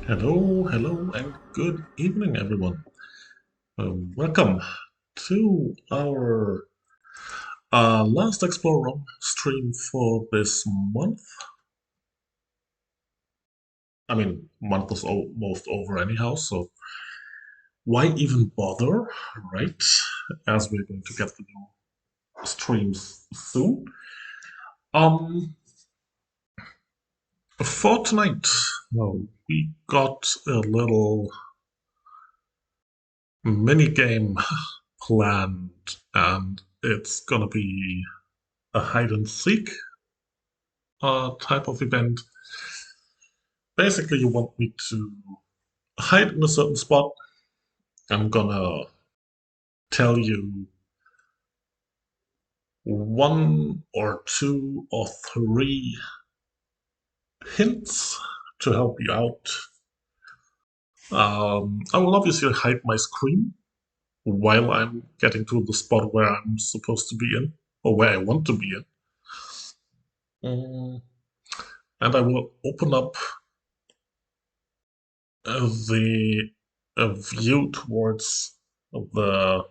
Hello, and good evening, everyone. Welcome to our last Explore Room stream for this month. I mean, month is almost over anyhow, so why even bother, right? As we're going to get the new streams soon. Um, for tonight, we got a little mini game planned, and it's gonna be a hide and seek type of event. Basically, you want me to hide in a certain spot. I'm gonna tell you one or two or three hints to help you out. I will obviously hide my screen while I'm getting to the spot where I'm supposed to be in, or where I want to be in. Mm, and I will open up the view towards the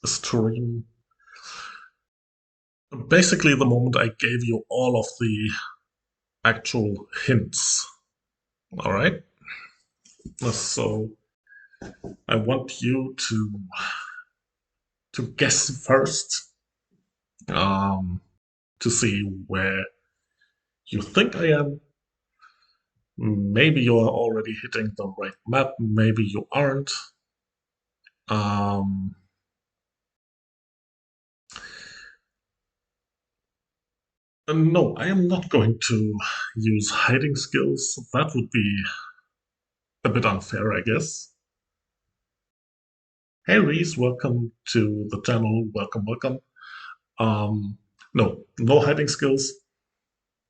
stream. Basically, the moment I gave you all of the actual hints. All right. So I want you to guess first, um, to see where you think I am. Maybe you are already hitting the right map. Maybe you aren't. Um, no, I am not going to use hiding skills. That would be a bit unfair, I guess. Hey Reese, welcome to the channel. Welcome. Um, no hiding skills.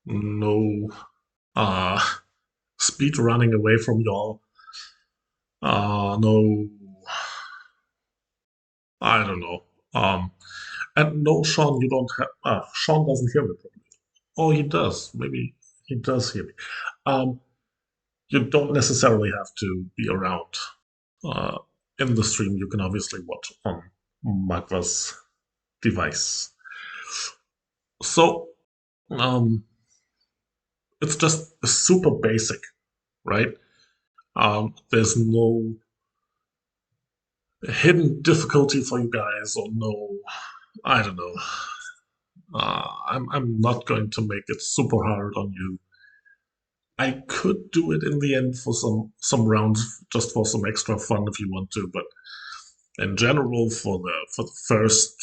No uh, speed running away from y'all. No, I don't know. And no, Sean, you don't have. Sean doesn't hear me properly. Oh, he does. Maybe he does hear me. Um, you don't necessarily have to be around uh, in the stream. You can obviously watch on Magva's device. So, um, it's just super basic, right? There's no hidden difficulty for you guys, or no, I don't know. I'm not going to make it super hard on you. I could do it in the end for some rounds, just for some extra fun if you want to, but in general, for the first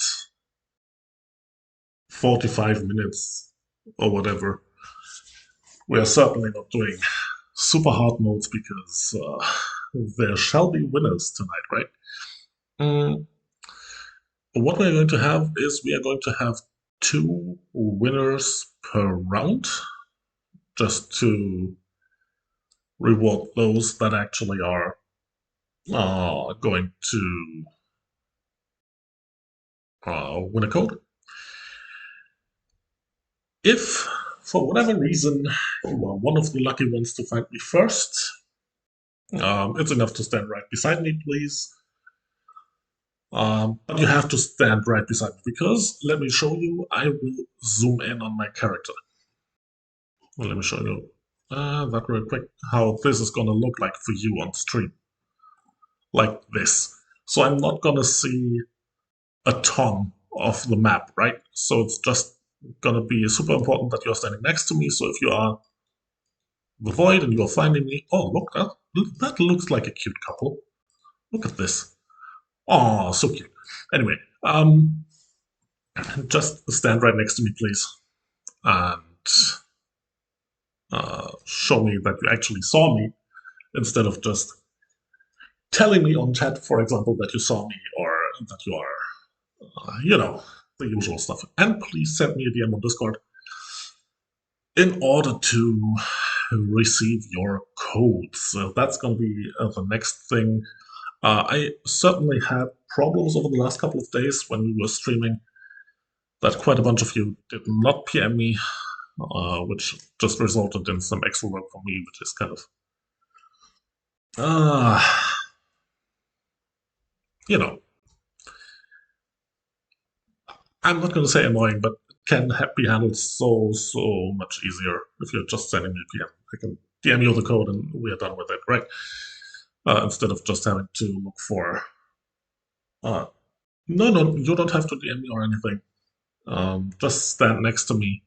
45 minutes or whatever, we are certainly not doing super hard modes because there shall be winners tonight, right? Mm, what we're going to have is we are going to have two winners per round, just to reward those that actually are going to win a code. If, for whatever reason, you are one of the lucky ones to find me first, it's enough to stand right beside me, please. But you have to stand right beside me because, let me show you, I will zoom in on my character. Well, let me show you that real quick, how this is going to look like for you on stream. Like this. So I'm not going to see a ton of the map, right? So it's just going to be super important that you're standing next to me. So if you are the void and you're finding me, oh, look, that looks like a cute couple. Look at this. Oh, so cute. Anyway, just stand right next to me, please, and show me that you actually saw me instead of just telling me on chat, for example, that you saw me or that you are, the usual stuff. And please send me a DM on Discord in order to receive your codes. So that's going to be the next thing. I certainly had problems over the last couple of days when we were streaming that quite a bunch of you did not PM me, which just resulted in some extra work for me, which is kind of Uh, you know, I'm not going to say annoying, but it can be handled so much easier if you're just sending me PM. I can DM you the code and we are done with it, right? Instead of just having to look for. Uh, no, you don't have to DM me or anything. Just stand next to me.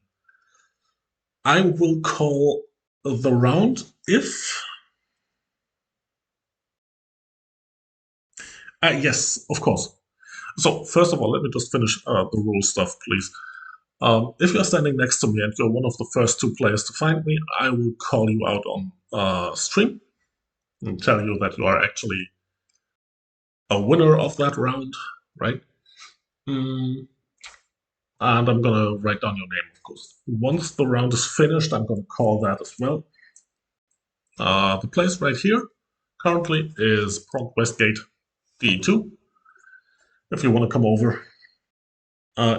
I will call the round if. Yes, of course. So, first of all, let me just finish the rule stuff, please. If you're standing next to me and you're one of the first two players to find me, I will call you out on stream and tell you that you are actually a winner of that round, right? Mm, and I'm gonna write down your name, of course. Once the round is finished, I'm gonna call that as well. The place right here currently is Prog Westgate D2. If you want to come over,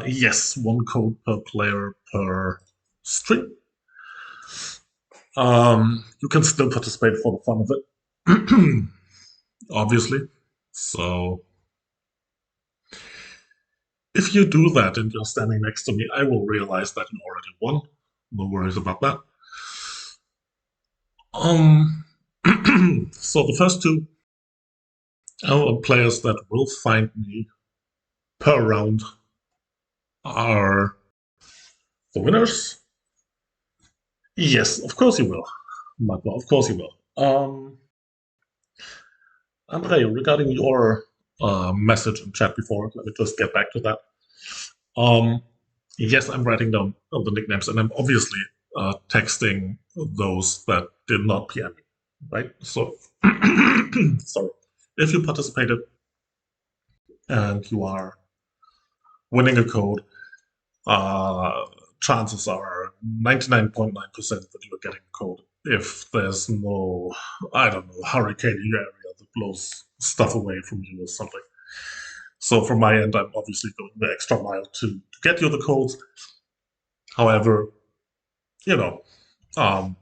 yes, one code per player per stream. You can still participate for the fun of it, obviously. So if you do that and you're standing next to me, I will realize that you already won. No worries about that. Um, so the first two players that will find me per round are the winners. Yes, of course you will, Magma. Of course you will. Andre, regarding your message in chat before, let me just get back to that. Um, yes, I'm writing down the nicknames, and I'm obviously texting those that did not PM me, right? So, sorry. If you participated and you are winning a code, uh, chances are 99.9% that you are getting a code. If there's no, I don't know, hurricane in your area that blows stuff away from you or something. So from my end, I'm obviously going the extra mile to get you the codes. However, you know, um,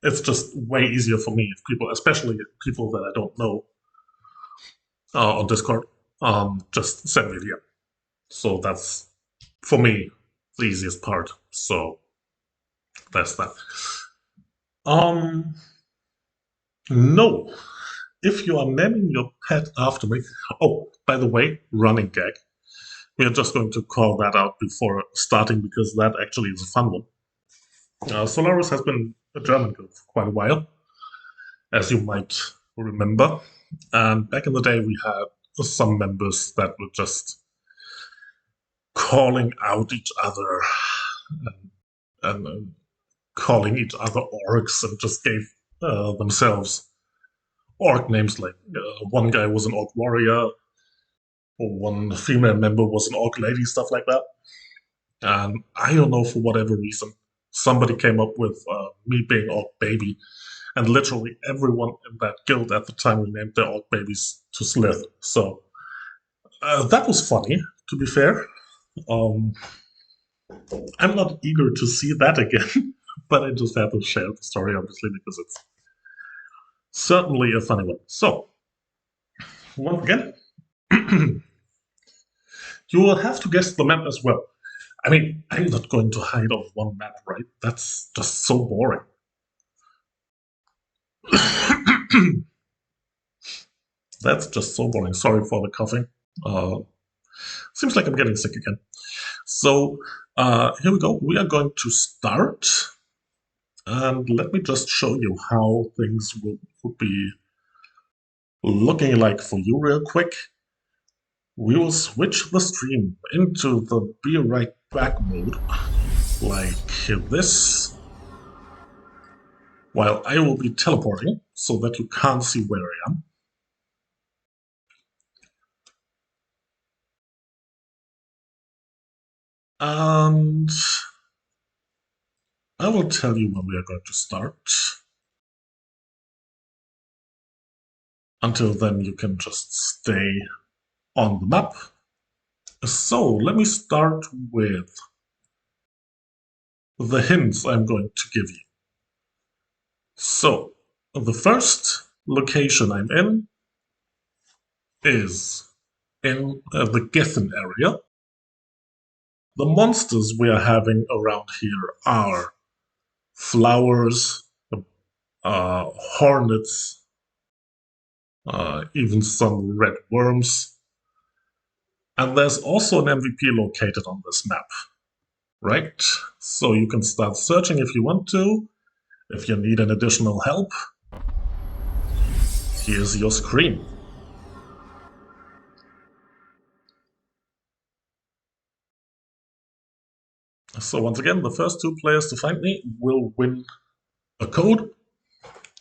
it's just way easier for me if people, especially people that I don't know on Discord, just send me the DM. So that's, for me, the easiest part. So that's that. Um, no. If you are naming your pet after me, oh, by the way, running gag. We are just going to call that out before starting because that actually is a fun one. Solaris has been a German guild for quite a while, as you might remember. And back in the day, we had some members that were just calling out each other and calling each other orcs and just gave themselves orc names. Like one guy was an orc warrior, or one female member was an orc lady, stuff like that. And I don't know, for whatever reason, somebody came up with me being orc baby, and literally everyone in that guild at the time renamed their orc babies to Slyth. So that was funny, to be fair. Um, I'm not eager to see that again, but I just had to share the story, obviously, because it's certainly a funny one. So, once again, you will have to guess the map as well. I mean, I'm not going to hide off one map, right? That's just so boring. That's just so boring. Sorry for the coughing. Uh, Seems like I'm getting sick again. So here we go. We are going to start. And let me just show you how things will be looking like for you real quick. We will switch the stream into the be right back mode, like this, while I will be teleporting so that you can't see where I am. And I will tell you when we are going to start. Until then, you can just stay on the map. So let me start with the hints I'm going to give you. So the first location I'm in is in the Gethin area. The monsters we are having around here are flowers, hornets, even some red worms. And there's also an MVP located on this map, right? So you can start searching if you want to. If you need an additional help, here's your screen. So once again, the first 2 players to find me will win a code.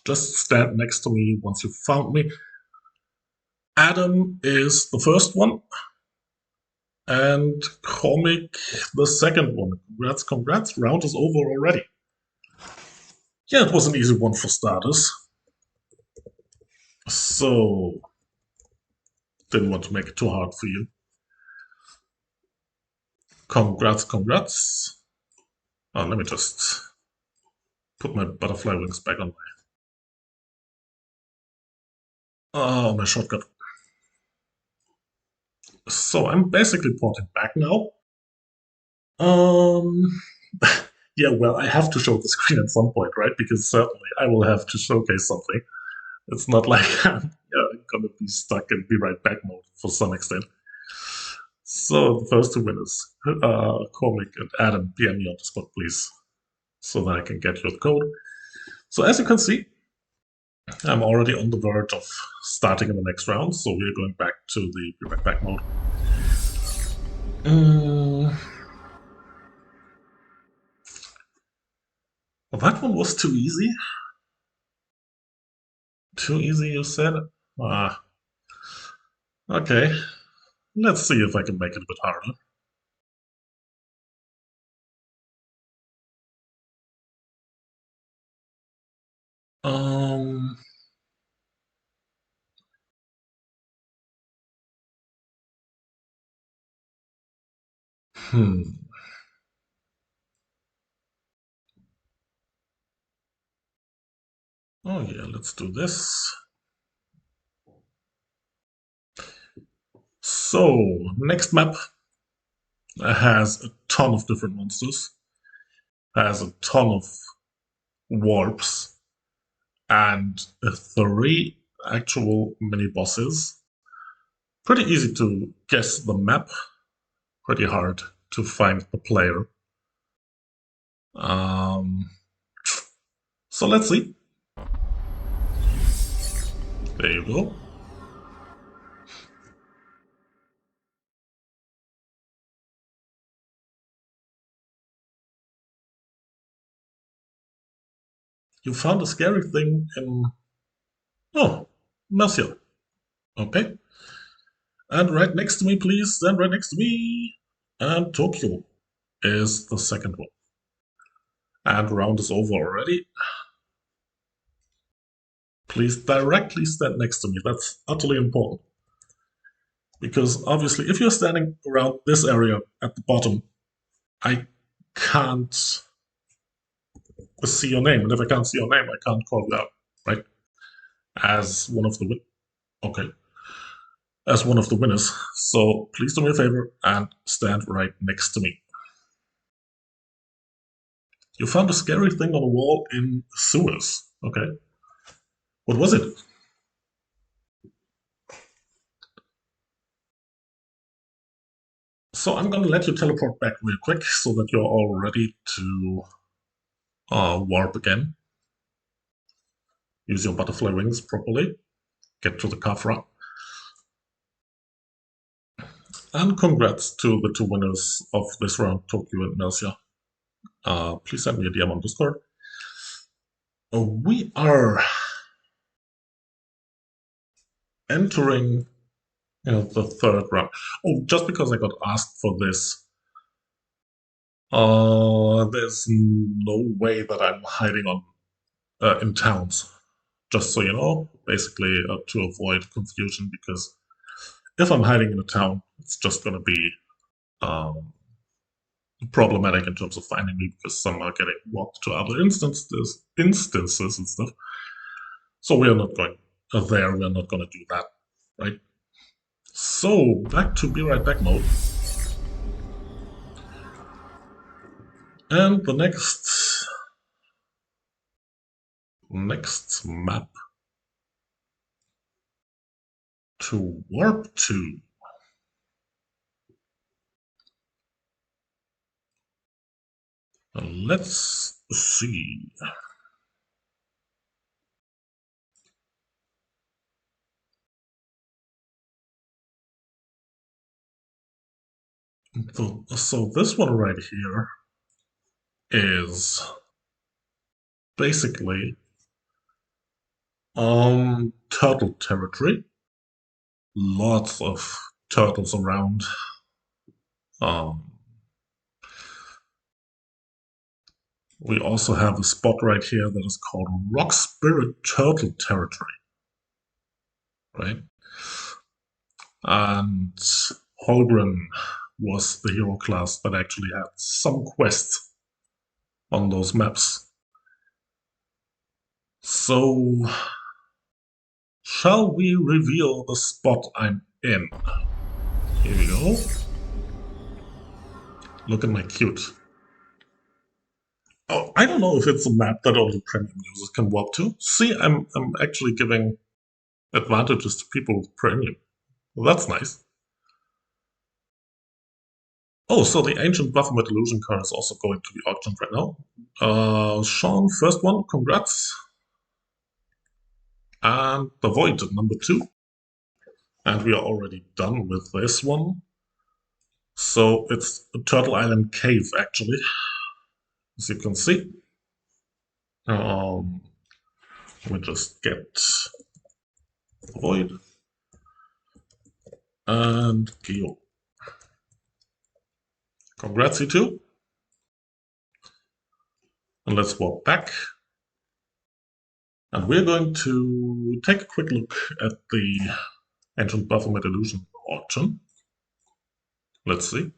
Just stand next to me once you've found me. Adam is the first one, and Comic the second one. Congrats, congrats. Round is over already. Yeah, it was an easy one for starters. So, didn't want to make it too hard for you. Congrats, congrats. Oh, let me just put my butterfly wings back on my shotgun. So I'm basically porting back now. Um, yeah, well, I have to show the screen at some point, right? Because certainly I will have to showcase something. It's not like I'm gonna be stuck in be right back mode for some extent. So the first 2 winners, Comic and Adam, PM me on Discord, please, so that I can get your code. So as you can see, I'm already on the verge of starting in the next round, so we're going back to the be right back mode. Well, that one was too easy. Too easy, you said? Ah, okay. Let's see if I can make it a bit harder. Um, hmm. Oh yeah, let's do this. So, next map has a ton of different monsters, has a ton of warps, and 3 actual mini bosses. Pretty easy to guess the map, pretty hard to find the player. So let's see. There you go. You found a scary thing in... Oh, Marcia. Okay. And right next to me, please. Stand right next to me. And Tokyo is the second one. And round is over already. Please directly stand next to me. That's utterly important. Because obviously, if you're standing around this area at the bottom, I can't see your name. And if I can't see your name, I can't call you out, right? As one of the okay, as one of the winners. So please do me a favor and stand right next to me. You found a scary thing on a wall in sewers. Okay. What was it? So I'm going to let you teleport back real quick so that you're all ready to warp again. Use your butterfly wings properly. Get to the Kafra. And congrats to the 2 winners of this round, Tokyo and Mercia. Please send me a DM on Discord. We are entering the 3rd round. Oh, just because I got asked for this, there's no way that I'm hiding on in towns. Just so you know, basically to avoid confusion, because if I'm hiding in a town, it's just going to be problematic in terms of finding me, because some are getting walked to other instances and stuff. So we are not going there, we're not going to do that, right? So back to be right back mode. And the next map to warp to. Let's see. So this one right here is basically turtle territory. Lots of turtles around. We also have a spot right here that is called Rock Spirit Turtle Territory, right? And Holgren was the hero class that actually had some quests on those maps. So, shall we reveal the spot I'm in? Here we go. Look at my cute. Oh, I don't know if it's a map that only premium users can walk to. See, I'm actually giving advantages to people with premium. Well, that's nice. Oh, so the Ancient Baphomet Illusion card is also going to be auctioned right now. Sean, first one, congrats. And the Void, number 2. And we are already done with this one. So it's a Turtle Island Cave, actually, as you can see. Let me just get the Void. And Geo. Congrats, you two. And let's walk back. And we're going to take a quick look at the Ancient Baphomet Illusion auction. Let's see.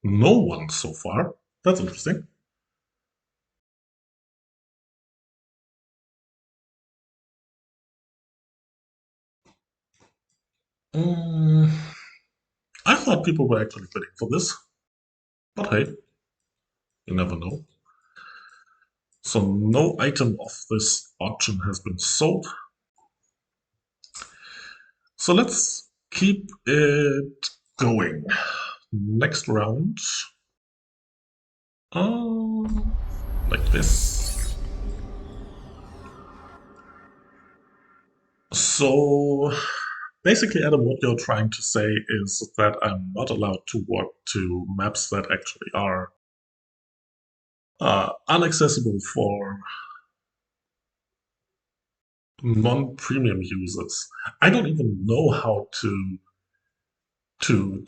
No one so far. That's interesting. I thought people were actually bidding for this. But hey, you never know. So no item of this auction has been sold. So let's keep it going. Next round. Like this. So basically, Adam, what you're trying to say is that I'm not allowed to walk to maps that actually are inaccessible for non-premium users. I don't even know how to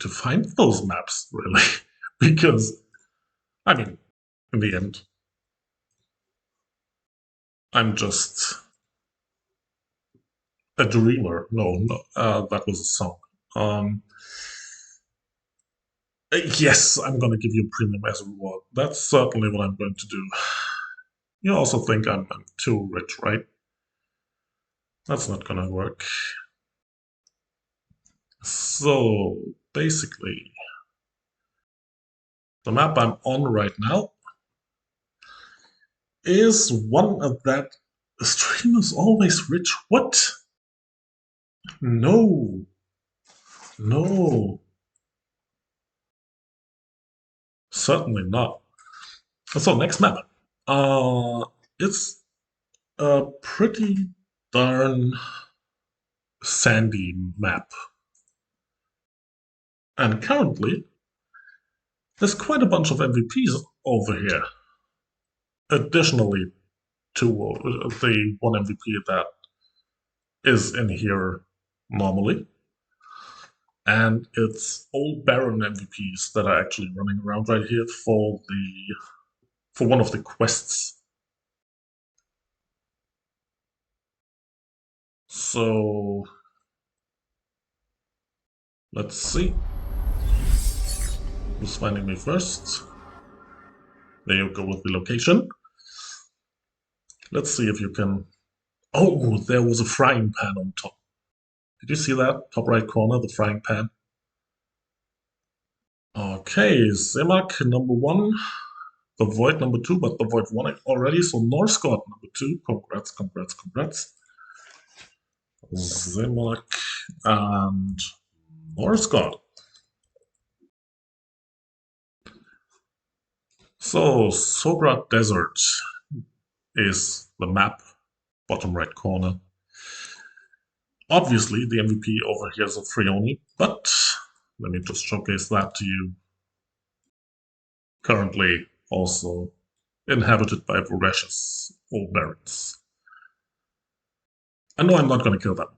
find those maps really, because I mean, in the end, I'm just a dreamer. No, that was a song. Yes, I'm gonna give you premium as a reward. That's certainly what I'm going to do. You also think I'm too rich, right? That's not gonna work. So basically, the map I'm on right now is one of that streamer's always rich. What? No. No. Certainly not. So next map. It's a pretty darn sandy map. And currently, there's quite a bunch of MVPs over here. Additionally to the one MVP that is in here normally. And it's all Baron MVPs that are actually running around right here for one of the quests. So let's see. Who's finding me first? There you go with the location. Let's see if you can Oh, there was a frying pan on top. Did you see that? Top right corner, the frying pan. Okay, Zemak number one, the Void number two, but the Void won it already, so Norscott number two. Congrats, congrats, congrats. Zemak and Norscott. So, Sobra Desert is the map, bottom right corner. Obviously, the MVP over here is a Freoni, but let me just showcase that to you. Currently also inhabited by voracious old barons. I know I'm not going to kill them,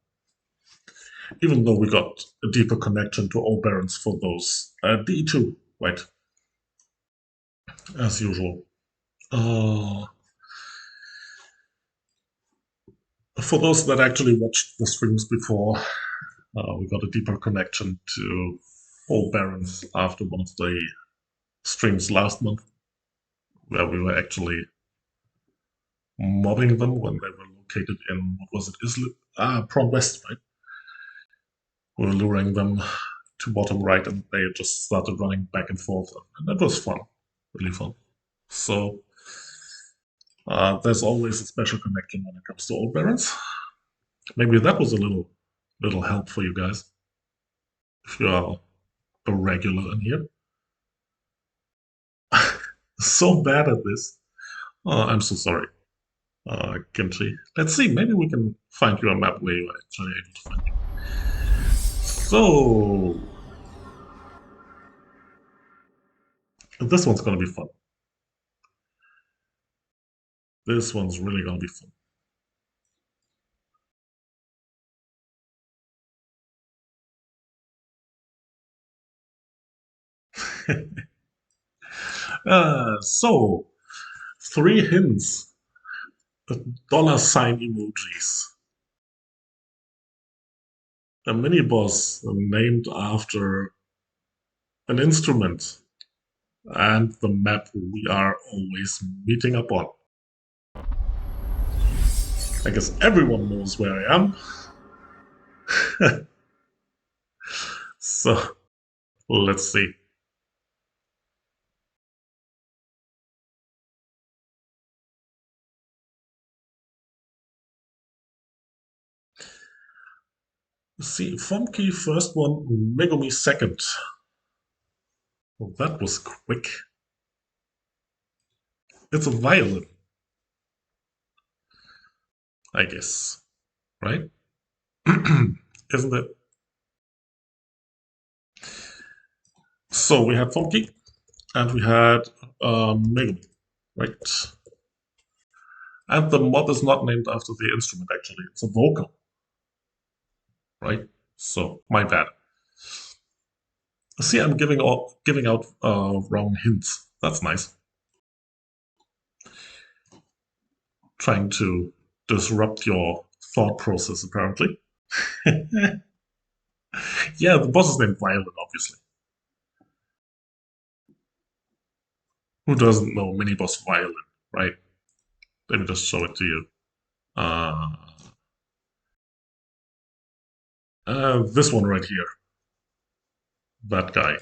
even though we got a deeper connection to old barons for those. D2, right? As usual. For those that actually watched the streams before, we got a deeper connection to old barons after one of the streams last month, where we were actually mobbing them when they were located in, what was it, Prom West, right? We were luring them to bottom right and they just started running back and forth. And that was fun, really fun. So there's always a special connection when it comes to old barons. Maybe that was a little help for you guys if you are a regular in here. So bad at this. I'm so sorry, Kimchi. Let's see, maybe we can find you a map where you are actually able to find you. So, this one's gonna be fun. This one's really gonna be fun. So, three hints. Dollar sign emojis. A mini boss named after an instrument and the map we are always meeting up on. I guess everyone knows where I am. So, let's see. See, Funky first one, Megumi second. Well, that was quick. It's a violin, I guess. Right? Isn't it? So we had Funky and we had Megumi, right? And the mod is not named after the instrument, actually. It's a vocal, right? So, my bad. See, I'm giving out wrong hints. That's nice. Trying to disrupt your thought process, apparently. Yeah, the boss is named Violin, obviously. Who doesn't know mini boss Violin, right? Let me just show it to you. Uh, this one right here. That guy.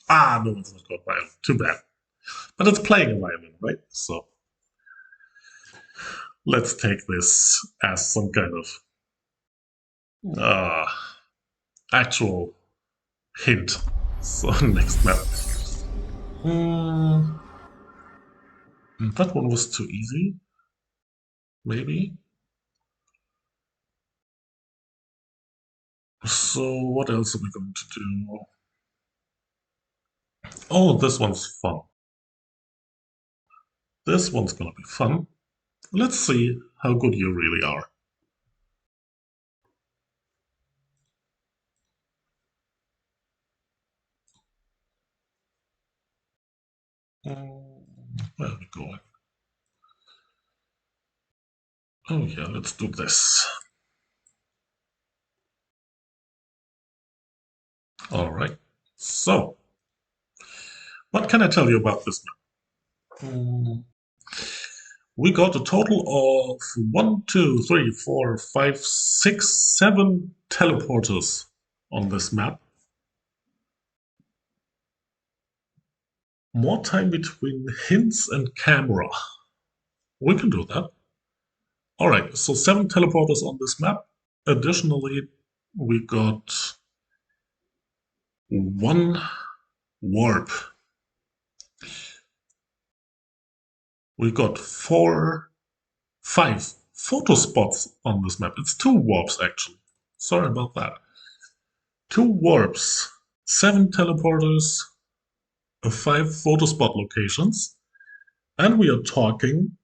Ah, no, it's not called Violin. Too bad. But it's playing a violin, right? So let's take this as some kind of uh, actual hint. So next map. Hmm, that one was too easy. Maybe. So what else are we going to do? Oh, this one's fun. This one's gonna be fun. Let's see how good you really are. Where are we going? Oh yeah, let's do this. All right. So, what can I tell you about this map? We got a total of 7 teleporters on this map. More time between hints and camera. We can do that. Alright, so 7 teleporters on this map. Additionally, we got 1 warp. We got 5 photo spots on this map. It's 2 warps actually. Sorry about that. 2 warps, 7 teleporters, 5 photo spot locations, and we are talking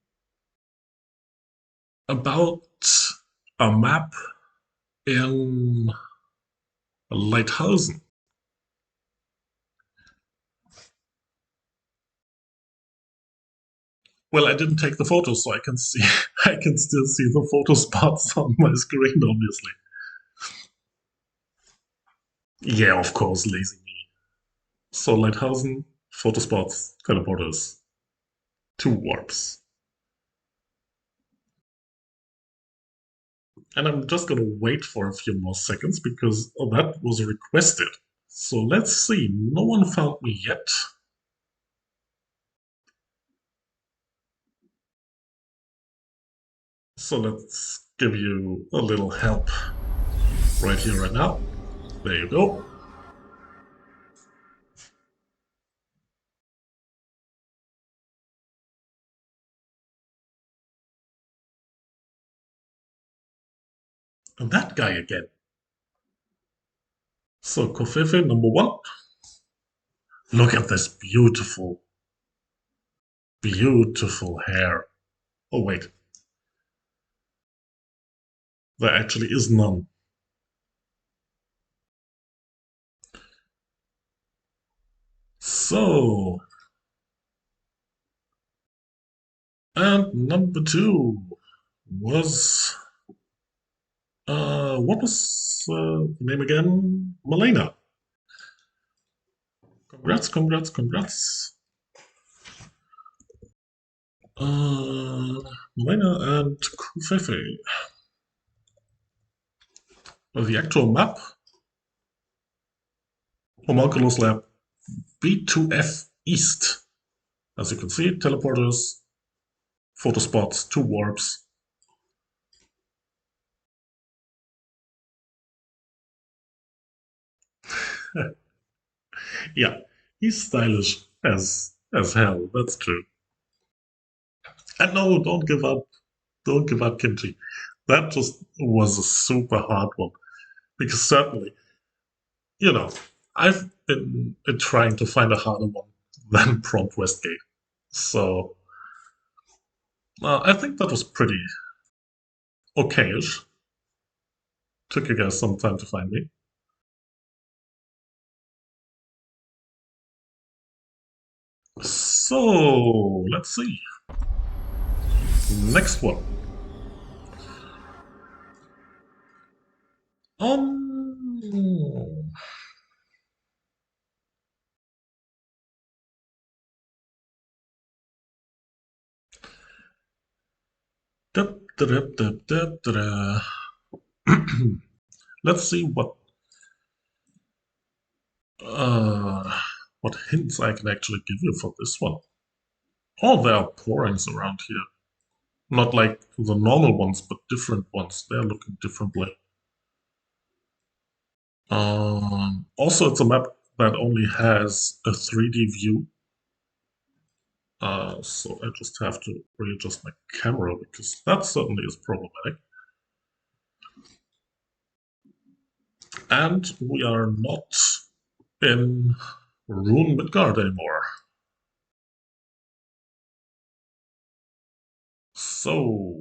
about a map in Lighthausen. Well, I didn't take the photos, so I can see I can still see the photo spots on my screen, obviously. Yeah, of course, lazy me. So Lighthausen, photo spots, teleporters, 2 warps. And I'm just gonna wait for a few more seconds because that was requested. So let's see, no one found me yet. So let's give you a little help right here, right now. There you go. And that guy again. So Kofefe number 1. Look at this beautiful, beautiful hair. Oh wait, there actually is none. So, and number 2 was what was the name again? Malena. Congrats, congrats, congrats. Malena and Kufefe. The actual map, Homunculus Lab B2F East. As you can see, teleporters, photo spots, 2 warps. Yeah, he's stylish as hell, that's true. And no, don't give up. Don't give up, Kimchi. That just was a super hard one. Because certainly, you know, I've been trying to find a harder one than Prompt Westgate. So I think that was pretty okayish. Took you guys some time to find me. So let's see. Next one. Um. Let's see uh, what hints I can actually give you for this one. Oh, there are pourings around here. Not like the normal ones, but different ones. They're looking differently. Also, it's a map that only has a 3D view. So I just have to readjust my camera because that certainly is problematic. And we are not in Rune Midgard anymore. So,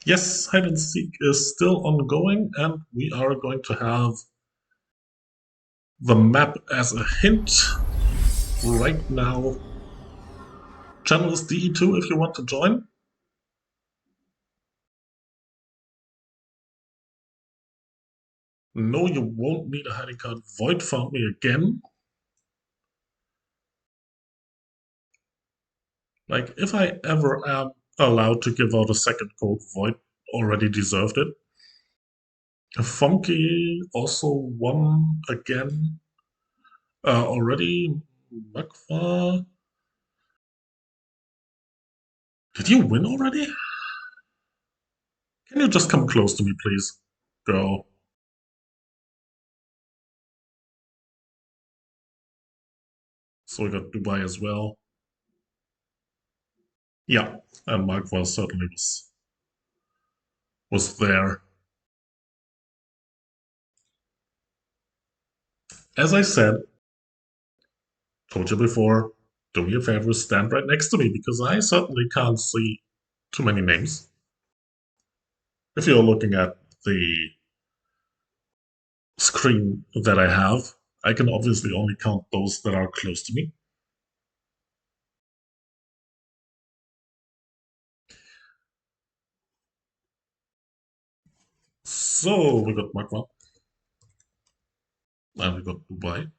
yes, hide and seek is still ongoing, and we are going to have the map as a hint right now. Channel is DE2 if you want to join. No, you won't need a hiding card. Void found me again. Like, if I ever am allowed to give out a second code, Void already deserved it. Funky also won again already. Magva. Did you win already? Can you just come close to me, please? Go. So we got Dubai as well. Yeah, and Magva certainly was there. As I said, told you before, do me a favor, stand right next to me because I certainly can't see too many names. If you're looking at the screen that I have, I can obviously only count those that are close to me. So we got Magma and we got Dubai.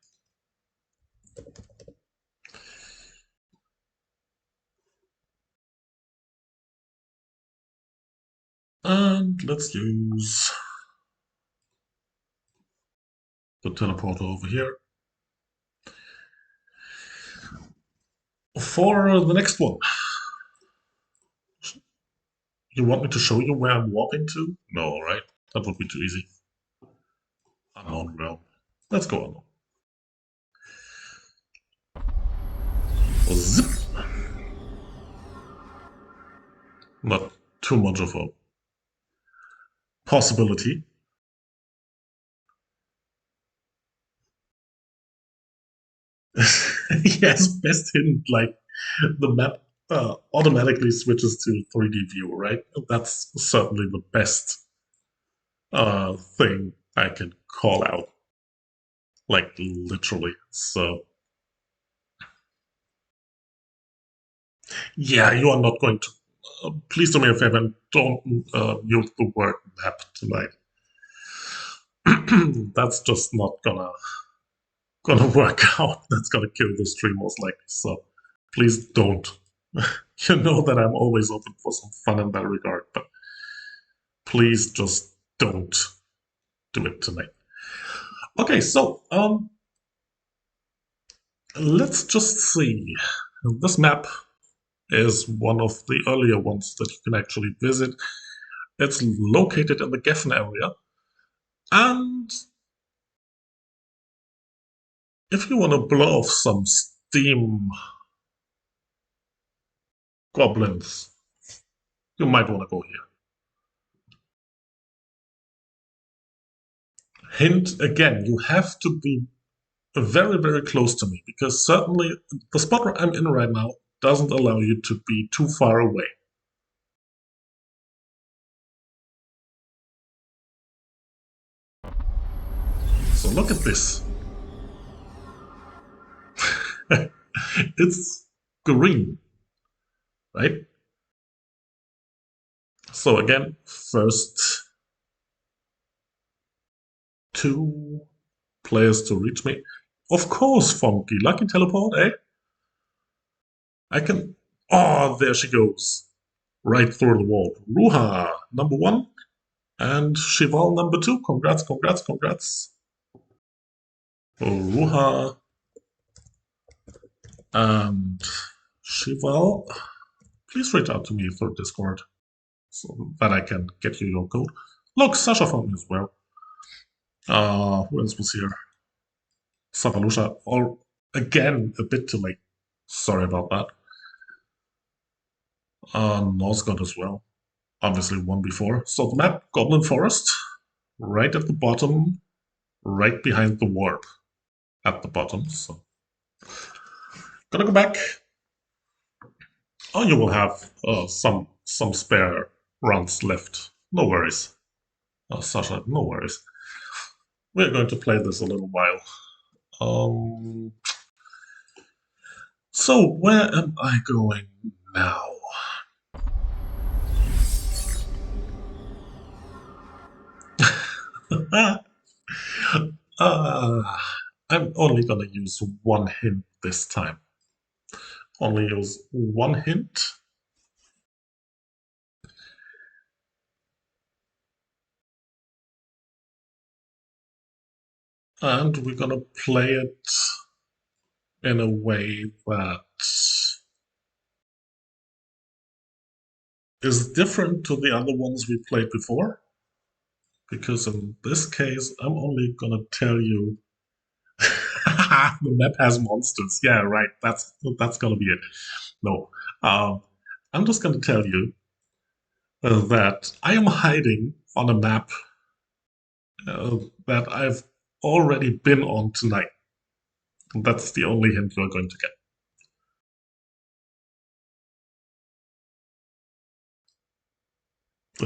And let's use the teleporter over here. For the next one, you want me to show you where I'm warping to? No, right? That would be too easy. Unknown realm. Let's go on. Zip. Not too much of a possibility. Yes, best hint, like the map automatically switches to 3D view, right? That's certainly the best thing I can call out. Like, literally. So, yeah, you are not going to. Please do me a favor and don't use the word map tonight. That's just not gonna work out. That's gonna kill the stream most likely. So please don't. You know that I'm always open for some fun in that regard, but please just don't do it tonight. Okay, so let's just see. This map is one of the earlier ones that you can actually visit. It's located in the Geffen area, and if you want to blow off some steam goblins, you might want to go here. Hint again, you have to be very, very close to me because certainly the spot where I'm in right now doesn't allow you to be too far away. So look at this. It's green, right? So again, first two players to reach me. Of course, Funky. Lucky teleport, eh? I can. Oh, there she goes. Right through the wall. Ruha, number one. And Shival, number two. Congrats, congrats, congrats. Ruha and Shival. Please reach out to me through Discord so that I can get you your code. Look, Sasha found me as well. Who else was here? Savalusha, or again, a bit too late. Sorry about that. Nosgod as well. Obviously one before. So the map, Goblin Forest, right at the bottom, right behind the warp at the bottom. So gonna go back. Oh, you will have some spare rounds left. No worries. Sasha, no worries. We're going to play this a little while. So where am I going now? uh, I'm only gonna use one hint this time. Only use one hint. And we're gonna play it in a way that is different to the other ones we played before. Because in this case, I'm only gonna tell you the map has monsters. Yeah, right. That's gonna be it. No, um, I'm just gonna tell you that I am hiding on a map uh, that I've already been on tonight. That's the only hint you're going to get.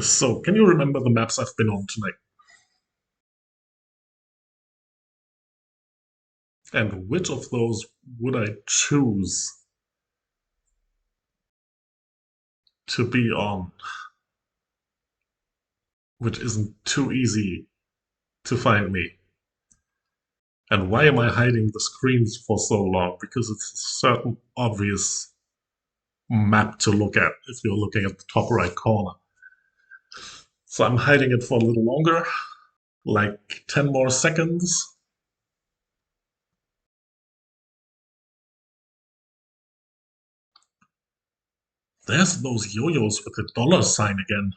So, can you remember the maps I've been on tonight? And which of those would I choose to be on, which isn't too easy to find me? And why am I hiding the screens for so long? Because it's a certain obvious map to look at if you're looking at the top right corner. So I'm hiding it for a little longer, like 10 more seconds. There's those yo-yos with the dollar sign again.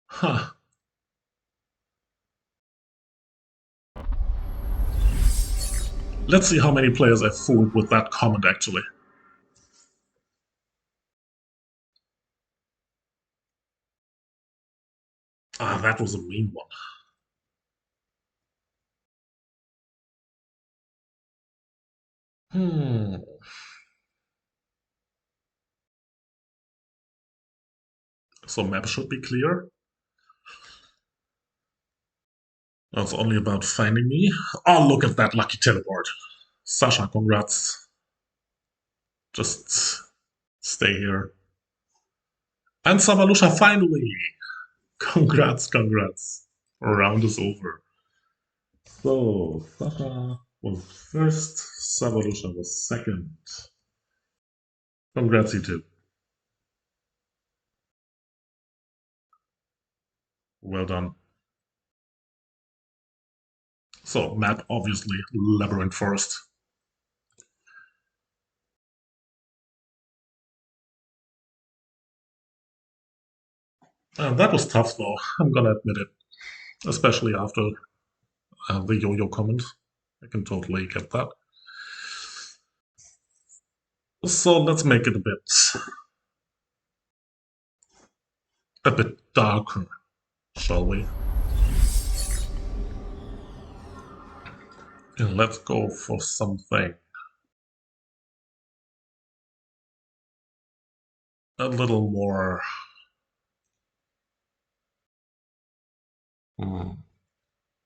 Huh. Let's see how many players I fooled with that comment, actually. Ah, that was a mean one. Hmm. So map should be clear. Now it's only about finding me. Oh, look at that lucky teleport. Sasha, congrats. Just stay here. And Savalusha, finally! Congrats, congrats. Round is over. So, Sasha was first, Savalusha was second. Congrats, you two. Well done. So, map, obviously, Labyrinth Forest. That was tough, though, I'm gonna admit it. Especially after the yo-yo comment. I can totally get that. So let's make it a bit darker, shall we? And let's go for something a little more hmm,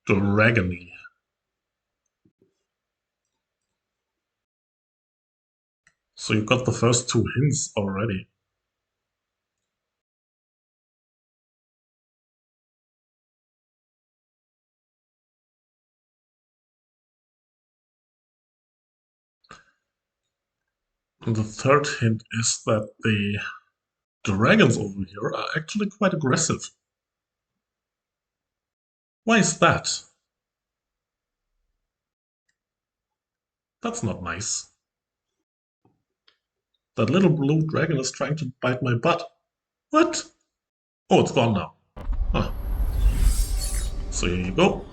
dragony. So you got the first two hints already. And the third hint is that the dragons over here are actually quite aggressive. Why is that? That's not nice. That little blue dragon is trying to bite my butt. What? Oh, it's gone now. Huh. So here you go.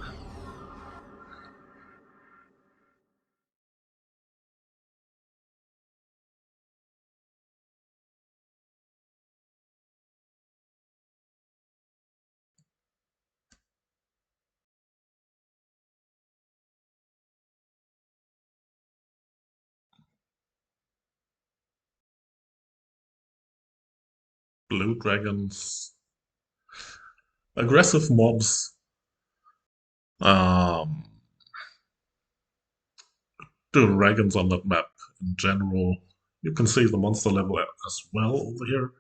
Blue dragons. Aggressive mobs. Um, dragons on that map in general. You can see the monster level as well over here.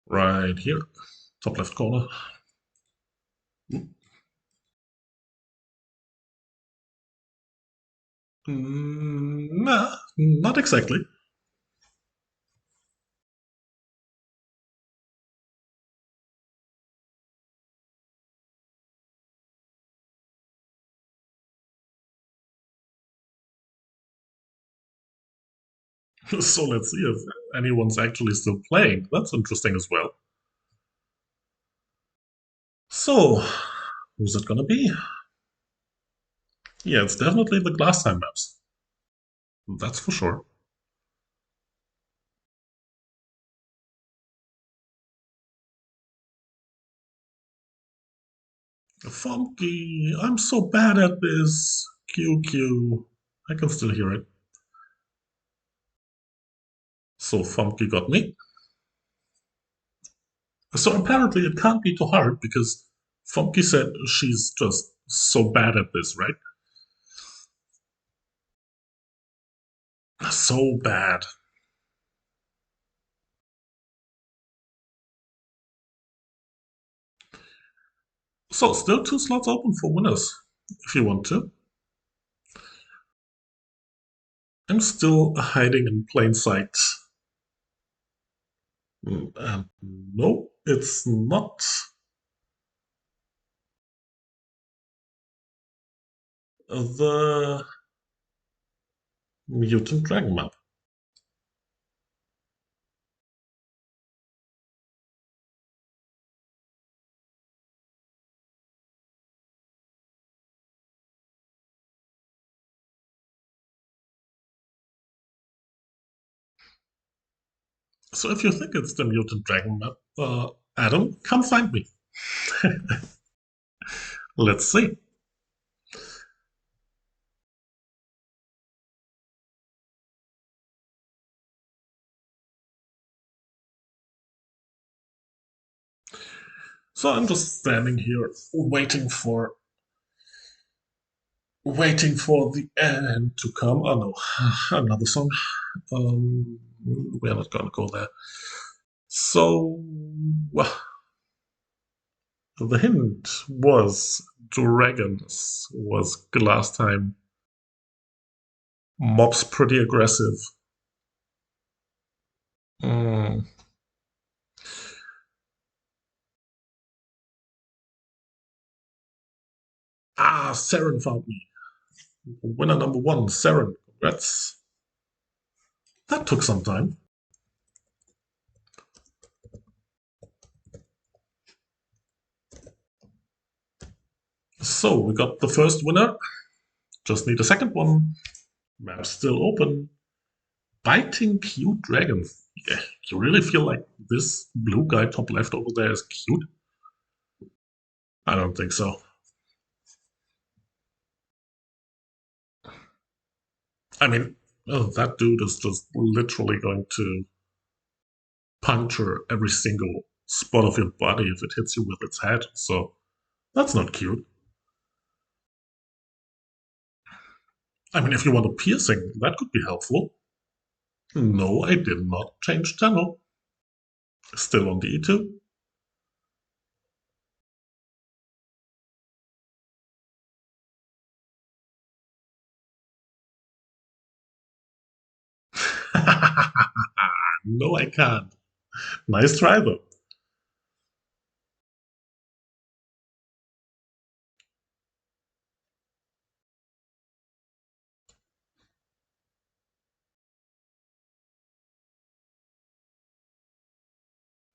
Right here. Top left corner. Nah, not exactly. So let's see if anyone's actually still playing. That's interesting as well. So, who's it gonna be? Yeah, it's definitely the glass time maps. That's for sure. Funky, I'm so bad at this. QQ. I can still hear it. So Funky got me. So apparently it can't be too hard because Funky said she's just so bad at this, right? So bad. So still two slots open for winners, if you want to. I'm still hiding in plain sight. No, it's not the Mutant Dragon map. So if you think it's the Mutant Dragon map, Adam, come find me. Let's see. So I'm just standing here waiting for the end to come. Oh no, another song. We're not gonna go there. So the hint was dragons was last time. Mob's pretty aggressive. Mm. Ah, Saren found me. Winner number one, Saren. Congrats. That took some time. So we got the first winner. Just need a second one. Map still open. Biting cute dragons. Yeah, you really feel like this blue guy top left over there is cute? I don't think so. I mean, oh, that dude is just literally going to puncture every single spot of your body if it hits you with its head. So that's not cute. I mean, if you want a piercing, that could be helpful. No, I did not change channel. Still on the E2. No, I can't. Nice try, though.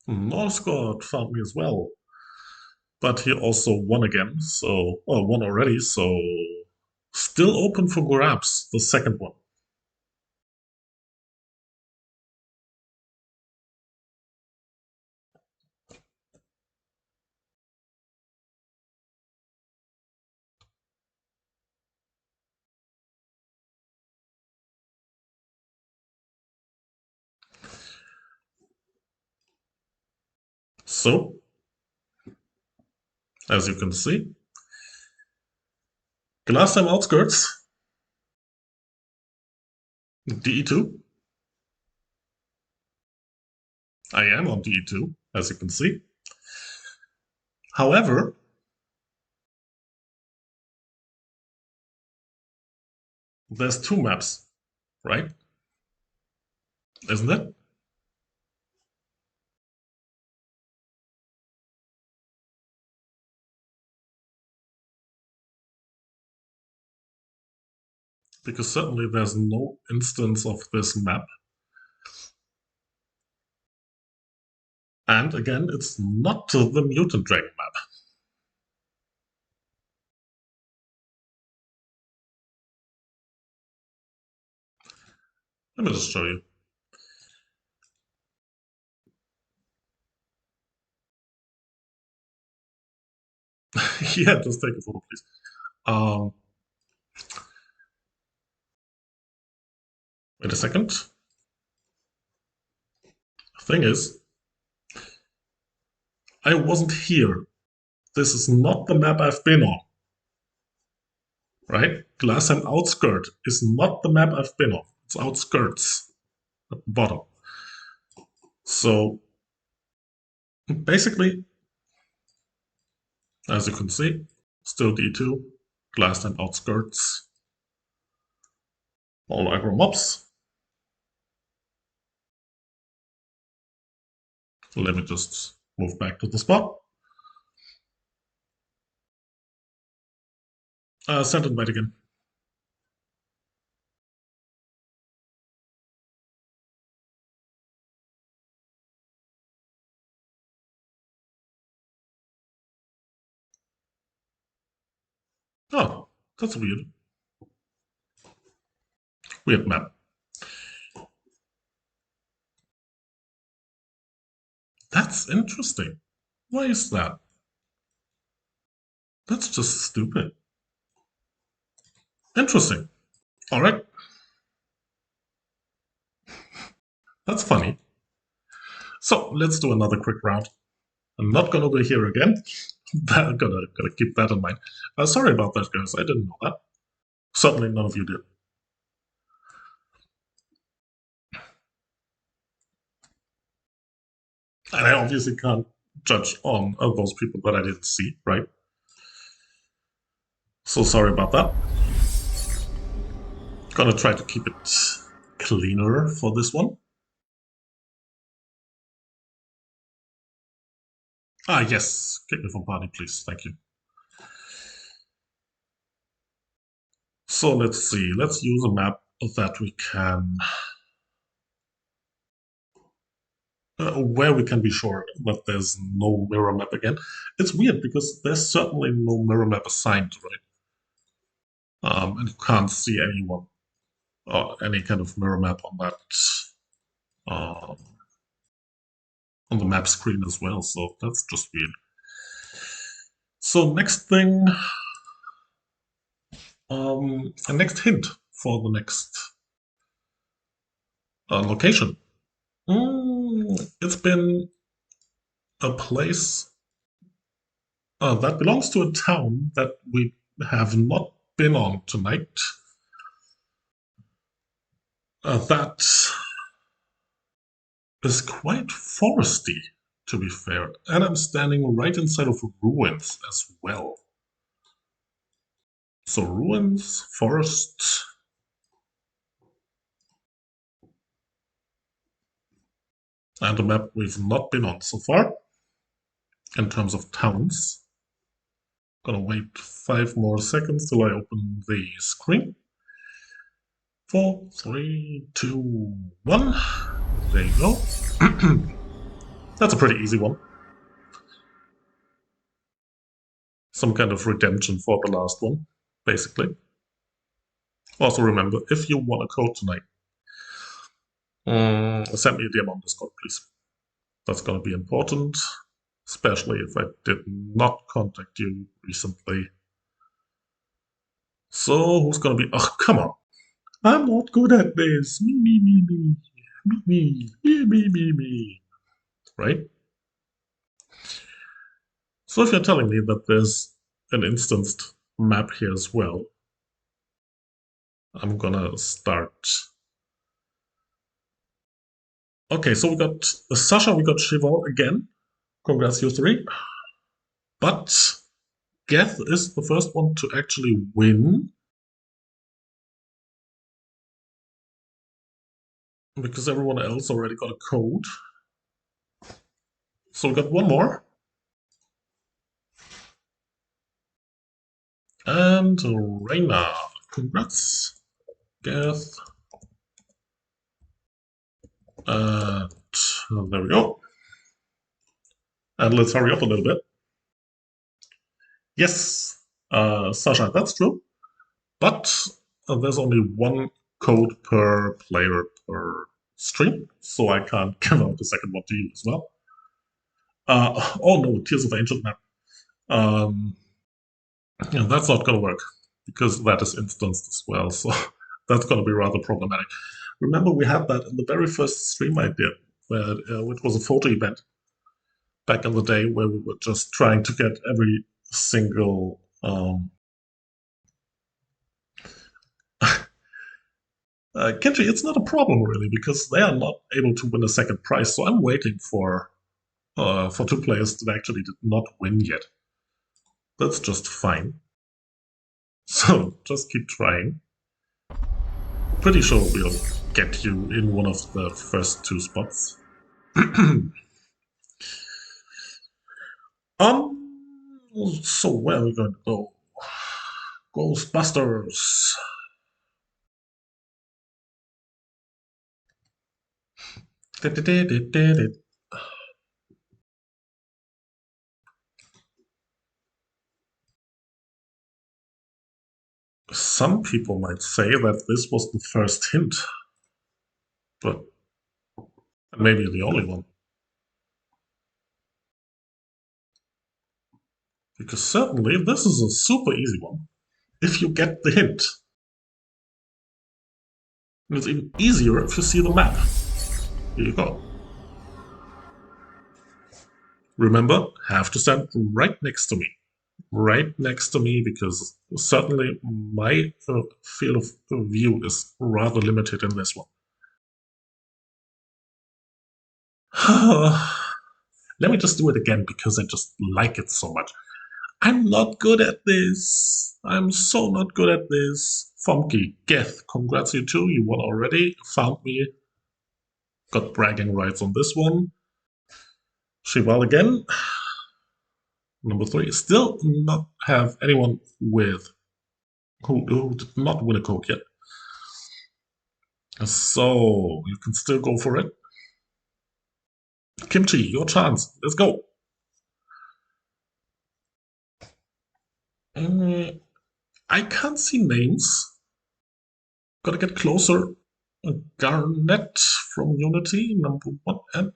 Norscott found me as well, but he also won again, so, well, won already, so still open for grabs, the second one. So, as you can see, glass time outskirts, DE2. I am on DE2, as you can see. However, there's two maps, right? Isn't it? Because certainly there's no instance of this map. And again, it's not the Mutant Dragon map. Let me just show you. Yeah, just take a photo, please. Um, Wait a second. Thing is, I wasn't here. This is not the map I've been on. Right? Glassheim Outskirt is not the map I've been on. It's Outskirts at the bottom. So basically, as you can see, still D2, Glassheim Outskirts, all aggro mobs. Let me just move back to the spot. Send invite again. Oh, that's weird. Weird map. That's interesting. Why is that? That's just stupid. Interesting. All right. That's funny. So let's do another quick round. I'm not gonna be here again. gotta keep that in mind. Sorry about that, guys. I didn't know that. Certainly none of you did. And I obviously can't judge on those people that I didn't see, right? So sorry about that. Gonna try to keep it cleaner for this one. Ah, yes. Kick me from party, please. Thank you. So let's see. Let's use a map that we can... where we can be sure that there's no mirror map again. It's weird because there's certainly no mirror map assigned, right? And you can't see anyone or any kind of mirror map on that um, on the map screen as well. So that's just weird. So next thing, a next hint for the next location. It's been a place that belongs to a town that we have not been on tonight. That is quite foresty, to be fair. And I'm standing right inside of ruins as well. So ruins, forest. And a map we've not been on so far in terms of towns. Gonna wait 5 more seconds till I open the screen. 4, 3, 2, 1. There you go. That's a pretty easy one. Some kind of redemption for the last one, basically. Also remember, if you want a code tonight, send me a DM on Discord, please. That's going to be important, especially if I did not contact you recently. So, who's going to be... Oh, come on. I'm not good at this. Me. Right? So if you're telling me that there's an instanced map here as well, I'm gonna start. Okay, so we got Sasha, we got Cheval again. Congrats, you three. But Geth is the first one to actually win because everyone else already got a code. So we got one more. And Reina. Congrats. Geth. And there we go. And let's hurry up a little bit. Yes, Sasha, that's true. But there's only one code per player per stream, so I can't give out the second one to you as well. Oh no, Tears of Ancient Map. Yeah, that's not going to work because that is instanced as well, so that's going to be rather problematic. Remember, we had that in the very first stream I did, which was a photo event back in the day where we were just trying to get every single Kenji, it's not a problem really because they are not able to win a second prize. So I'm waiting for two players that actually did not win yet. That's just fine. So just keep trying. Pretty sure we'll get you in one of the first two spots. So where are we going to go? Ghostbusters. Some people might say that this was the first hint, but maybe the only one. Because certainly this is a super easy one if you get the hint. And it's even easier if you see the map. Here you go. Remember, have to stand right next to me. Right next to me, because certainly my field of view is rather limited in this one. Let me just do it again because I just like it so much. I'm not good at this. I'm so not good at this. Funky, Geth, congrats you too. You won already. Found me. Got bragging rights on this one. Shival again. Number 3. Still not have anyone with who did not win a code yet. So you can still go for it. Kimchi, your chance. Let's go. I can't see names. Gotta get closer. Garnet from Unity, number 1, and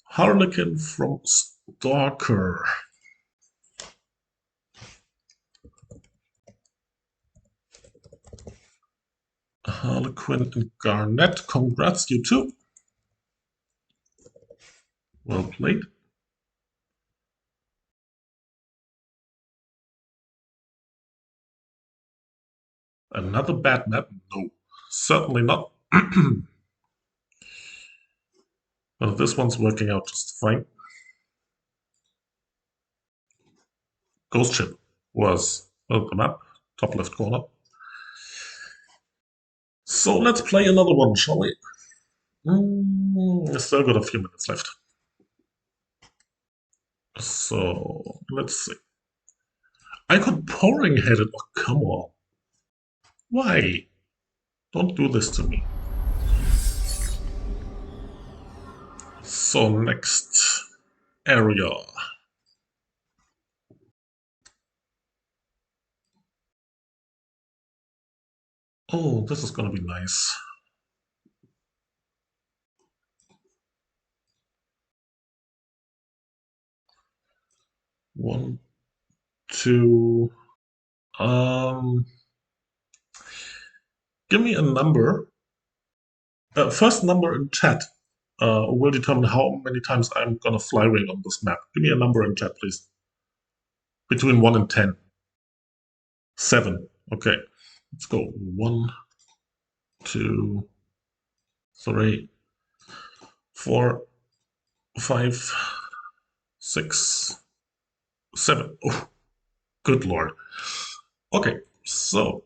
Harlequin from Stalker. Harlequin and Garnet, congrats, you too. Well played. Another bad map? No, certainly not. Well, this one's working out just fine. Ghost Ship was the map, top left corner. So let's play another one, shall we? Still got a few minutes left. So let's see. I got pouring headed. Oh, come on. Why? Don't do this to me. So next area. Oh, this is gonna be nice. One, two. Give me a number. First number in chat will determine how many times I'm gonna fly ring on this map. Give me a number in chat, please. Between 1 and 10. 7. Okay. Let's go. 1, 2, 3, 4, 5, 6, 7. Oh, good lord. Okay, so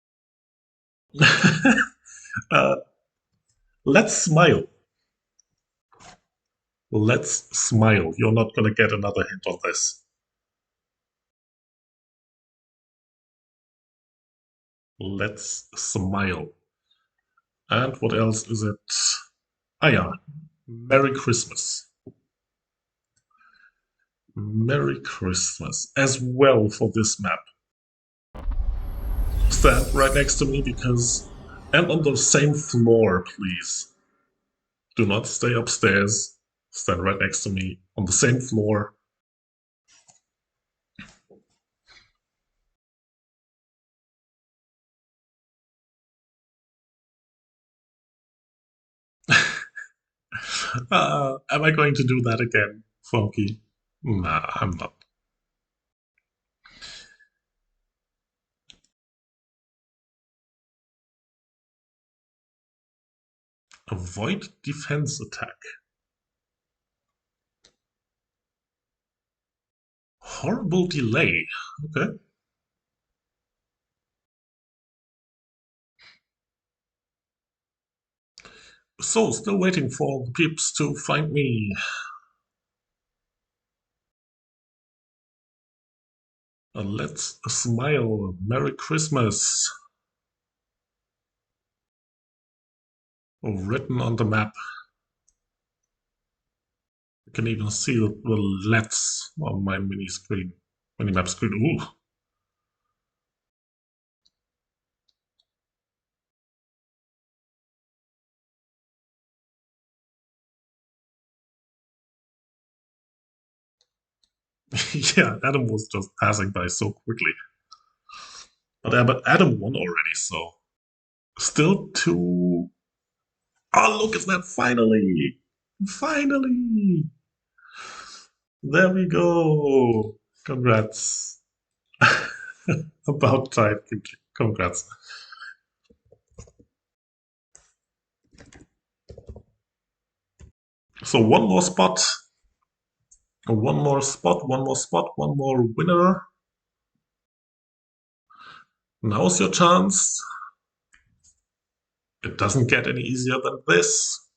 Let's smile. Let's smile. You're not gonna get another hint on this. Let's smile. And what else is it? Ah, yeah. Merry Christmas. Merry Christmas as well for this map. Stand right next to me because. And on the same floor, please. Do not stay upstairs. Stand right next to me on the same floor. Am I going to do that again, Funky? Nah, I'm not. Avoid defense attack. Horrible delay. Okay. So, still waiting for the peeps to find me. Let's smile. Merry Christmas. Written on the map. You can even see the LEDs on my mini screen. Mini map screen. Ooh. Yeah, Adam was just passing by so quickly. But Adam won already, so still two. Oh, look at that! Finally, finally, there we go. Congrats. About time. Congrats. So one more spot, one more spot, one more spot, one more winner. Now's your chance. It doesn't get any easier than this.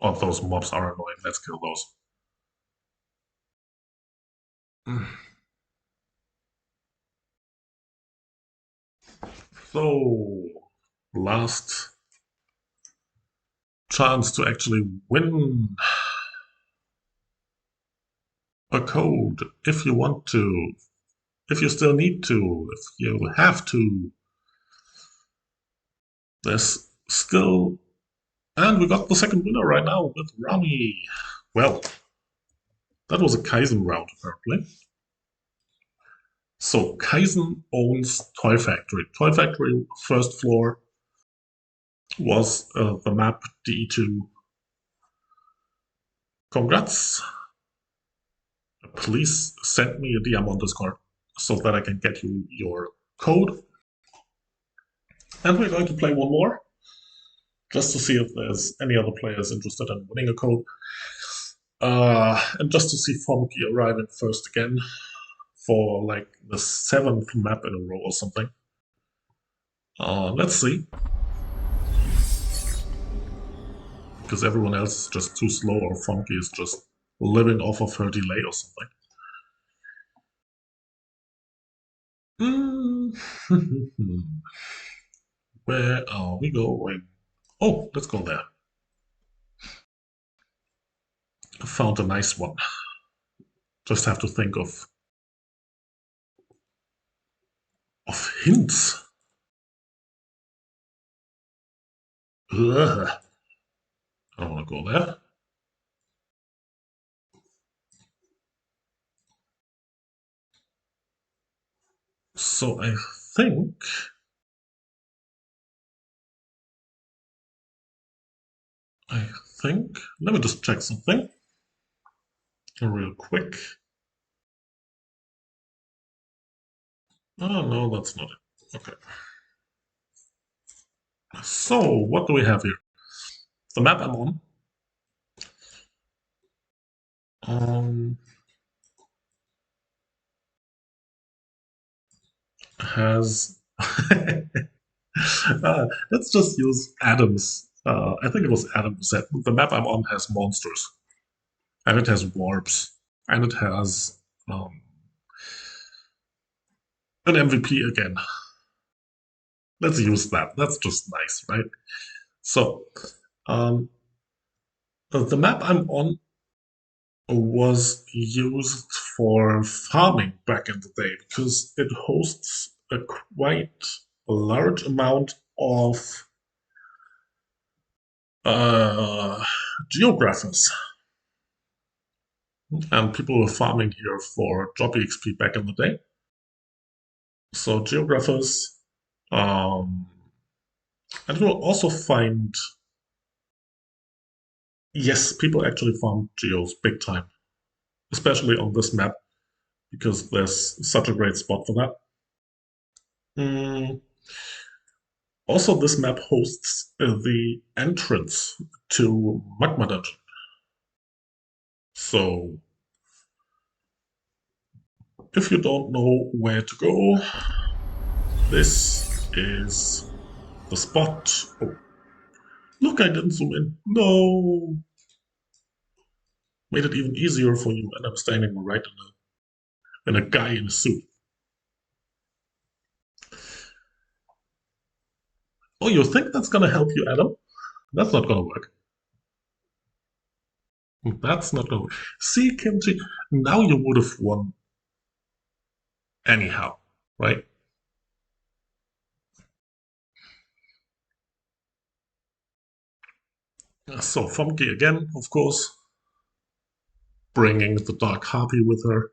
Oh, those mobs are annoying. Let's kill those. So, last chance to actually win a code if you want to, if you still need to, if you have to. There's still. And we got the second winner right now with Rami. Well, that was a Kaizen round, apparently. So Kaizen owns Toy Factory. Toy Factory first floor was the map DE2. Congrats. Please send me a DM on Discord so that I can get you your code. And we're going to play one more just to see if there's any other players interested in winning a code. And just to see Funky arriving first again for like the 7th map in a row or something. Let's see. Because everyone else is just too slow or Funky is just living off of her delay or something. Where are we going? Oh, let's go there. I found a nice one. Just have to think of hints. Ugh. I don't want to go there. So I think let me just check something real quick. Oh no, that's not it. Okay. So what do we have here? The map I'm on um, has Let's just use Adam's. I think it was Adam who said the map I'm on has monsters, and it has warps, and it has um, an MVP again. Let's use that. That's just nice, right? So, um, the map I'm on was used for farming back in the day because it hosts a quite large amount of uh, geographers, and people were farming here for job EXP back in the day. So geographers, um, and you'll also find, yes, people actually farm geos big time, especially on this map because there's such a great spot for that. Mm, Also, this map hosts the entrance to Magma Dungeon. So, if you don't know where to go, this is the spot. Oh, look, I didn't zoom in. No! Made it even easier for you, and I'm standing right in a guy in a suit. Oh, you think that's gonna help you, Adam? That's not gonna work. That's not gonna work. See, Kimchi, now you would have won anyhow, right? So Funky again, of course, bringing the Dark Harpy with her.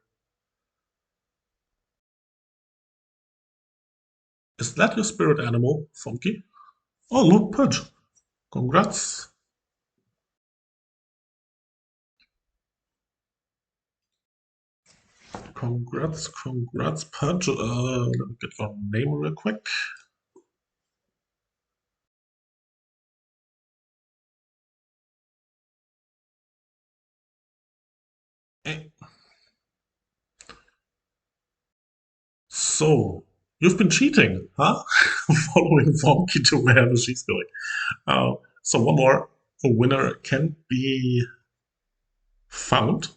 Is that your spirit animal, Funky? Oh, look, Pudge. Congrats. Congrats, Pudge. Let me get your name real quick. Eh, So, you've been cheating, huh? Following Funky to wherever she's going. So one more. A winner can be found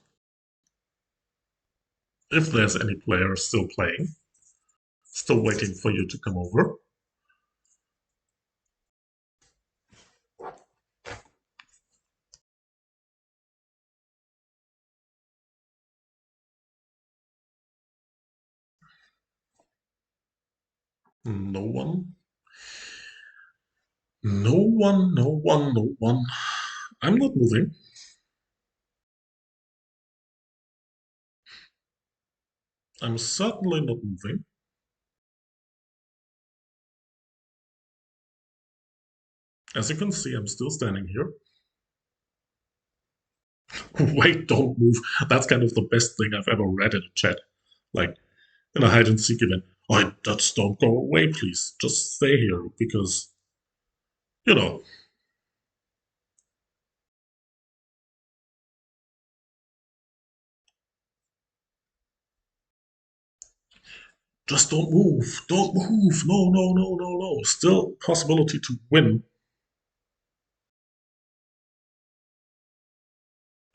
if there's any player still playing, still waiting for you to come over. No one. No one, no one, no one. I'm not moving. I'm certainly not moving. As you can see, I'm still standing here. Wait, don't move. That's kind of the best thing I've ever read in a chat. Like, in a hide and seek event. Oh, just don't go away, please. Just stay here because, you know, just don't move. Don't move. No, no, no, no, no. Still possibility to win.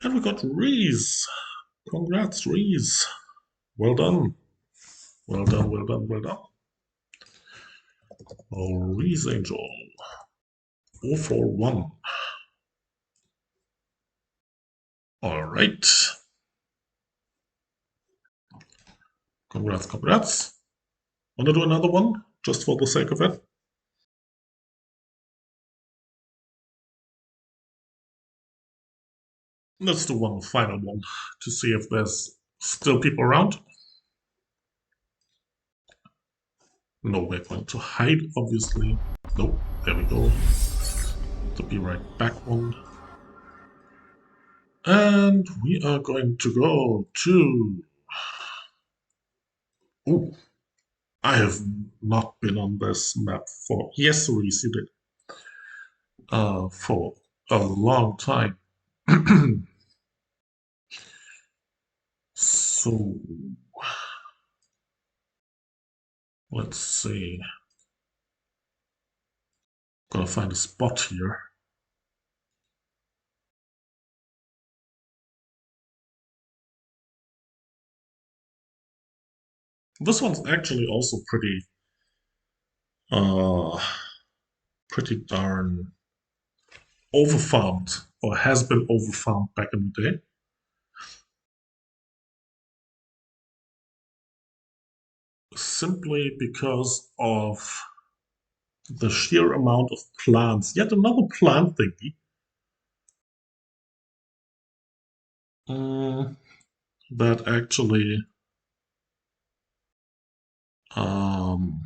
And we got Reese. Congrats, Reese. Well done. Well done, well done, well done. Oh, Reese Angel. 041. All right. Congrats, congrats. Want to do another one just for the sake of it? Let's do one final one to see if there's still people around. No, we're going to hide, obviously. Nope, there we go. To be right back one. And we are going to go to. Oh, I have not been on this map for. Yes, Reese, you did. For a long time. So, let's see. Gotta find a spot here. This one's actually also uh, pretty darn overfarmed, or has been overfarmed back in the day. Simply because of the sheer amount of plants. Yet another plant thingy. Mm, that actually um,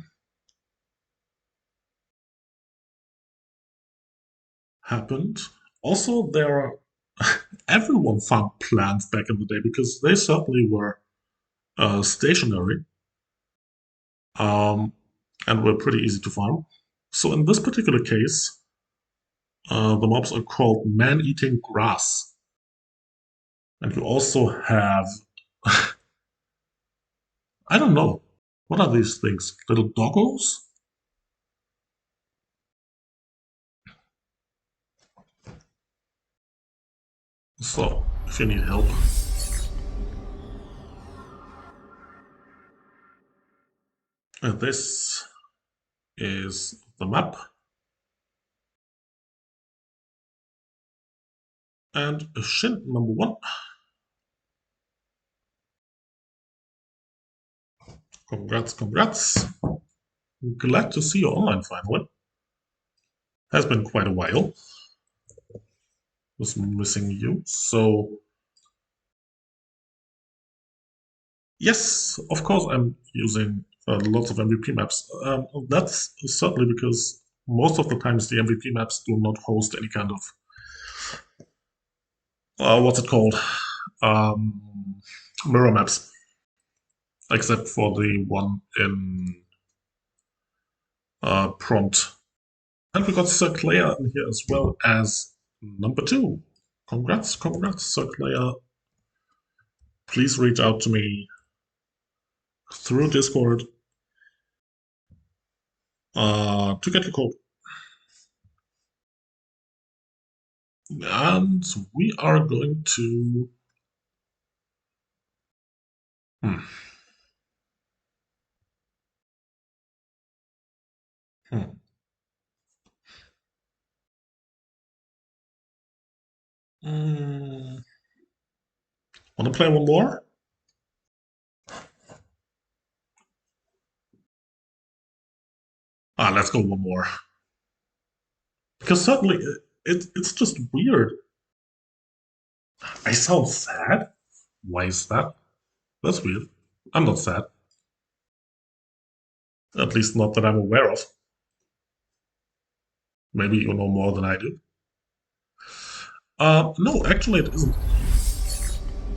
happened. Also, there are everyone found plants back in the day because they certainly were stationary, um, and were pretty easy to farm. So in this particular case, the mobs are called man-eating grass, and you also have I don't know what are these things? Little doggos? So if you need help, this is the map, and Shin number one. Congrats, congrats! Glad to see you online finally. Has been quite a while. Was missing you. So yes, of course I'm using lots of MVP maps. That's certainly because most of the times the MVP maps do not host any kind of what's it called, um, mirror maps, except for the one in prompt. And we got Sir Claire in here as well as number two. Congrats, congrats, Sir Claire. Please reach out to me through Discord to get your code. And we are going to. Hmm, hmm. Want to play one more? Let's go one more. Because suddenly it's just weird. I sound sad? Why is that? That's weird. I'm not sad. At least not that I'm aware of. Maybe you know more than I do. No, actually it isn't.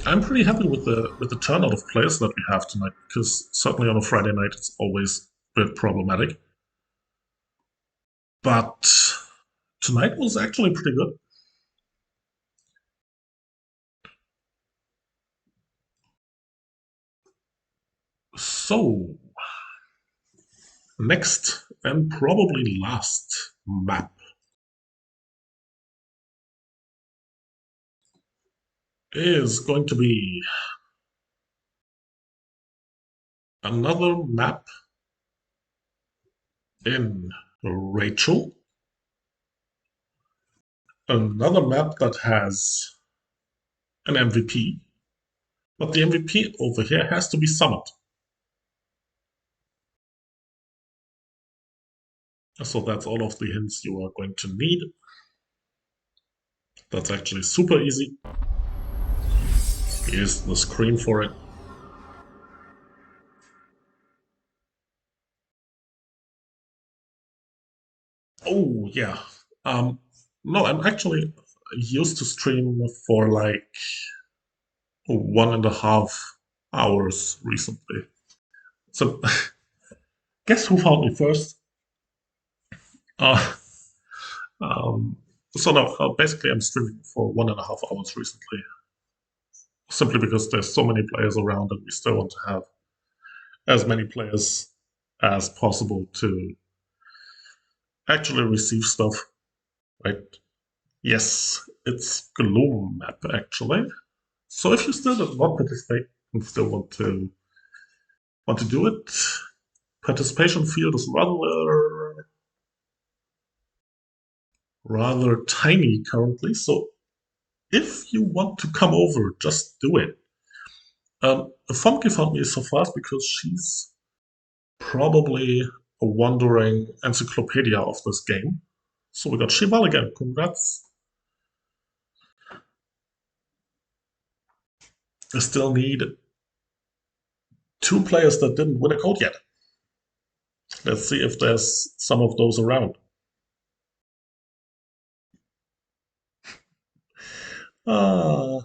I'm pretty happy with the turnout of players that we have tonight, because certainly on a Friday night it's always a bit problematic. But tonight was actually pretty good. So, next and probably last map is going to be another map in Rachel, another map that has an MVP, but the MVP over here has to be Summit. So that's all of the hints you are going to need. That's actually super easy. Here's the screen for it. Oh, yeah. Um, no, I'm actually used to stream for like 1.5 hours recently. So, guess who found me first? Uh, um, so no, basically I'm streaming for 1.5 hours recently, simply because there's so many players around and we still want to have as many players as possible to actually receive stuff, right? Yes, it's Gloom map actually. So if you still did not participate and still want to do it, participation field is rather tiny currently. So if you want to come over, just do it. Funky found me so fast because she's probably a wandering encyclopedia of this game. So we got Shival again. Congrats. I still need 2 players that didn't win a code yet. Let's see if there's some of those around. Uh,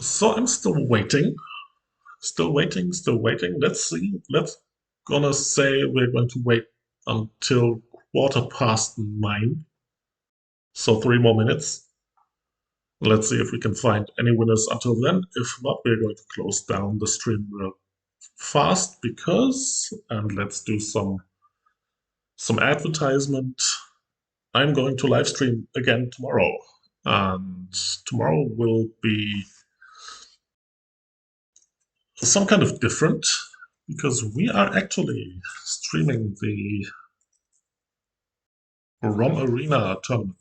so I'm still waiting. Still waiting, still waiting. Let's see. Let's gonna say we're going to wait until 9:15. So 3 more minutes. Let's see if we can find any winners until then. If not, we're going to close down the stream real fast because, and let's do some advertisement. I'm going to live stream again tomorrow, and tomorrow will be some kind of different because we are actually streaming the ROM Arena tournament,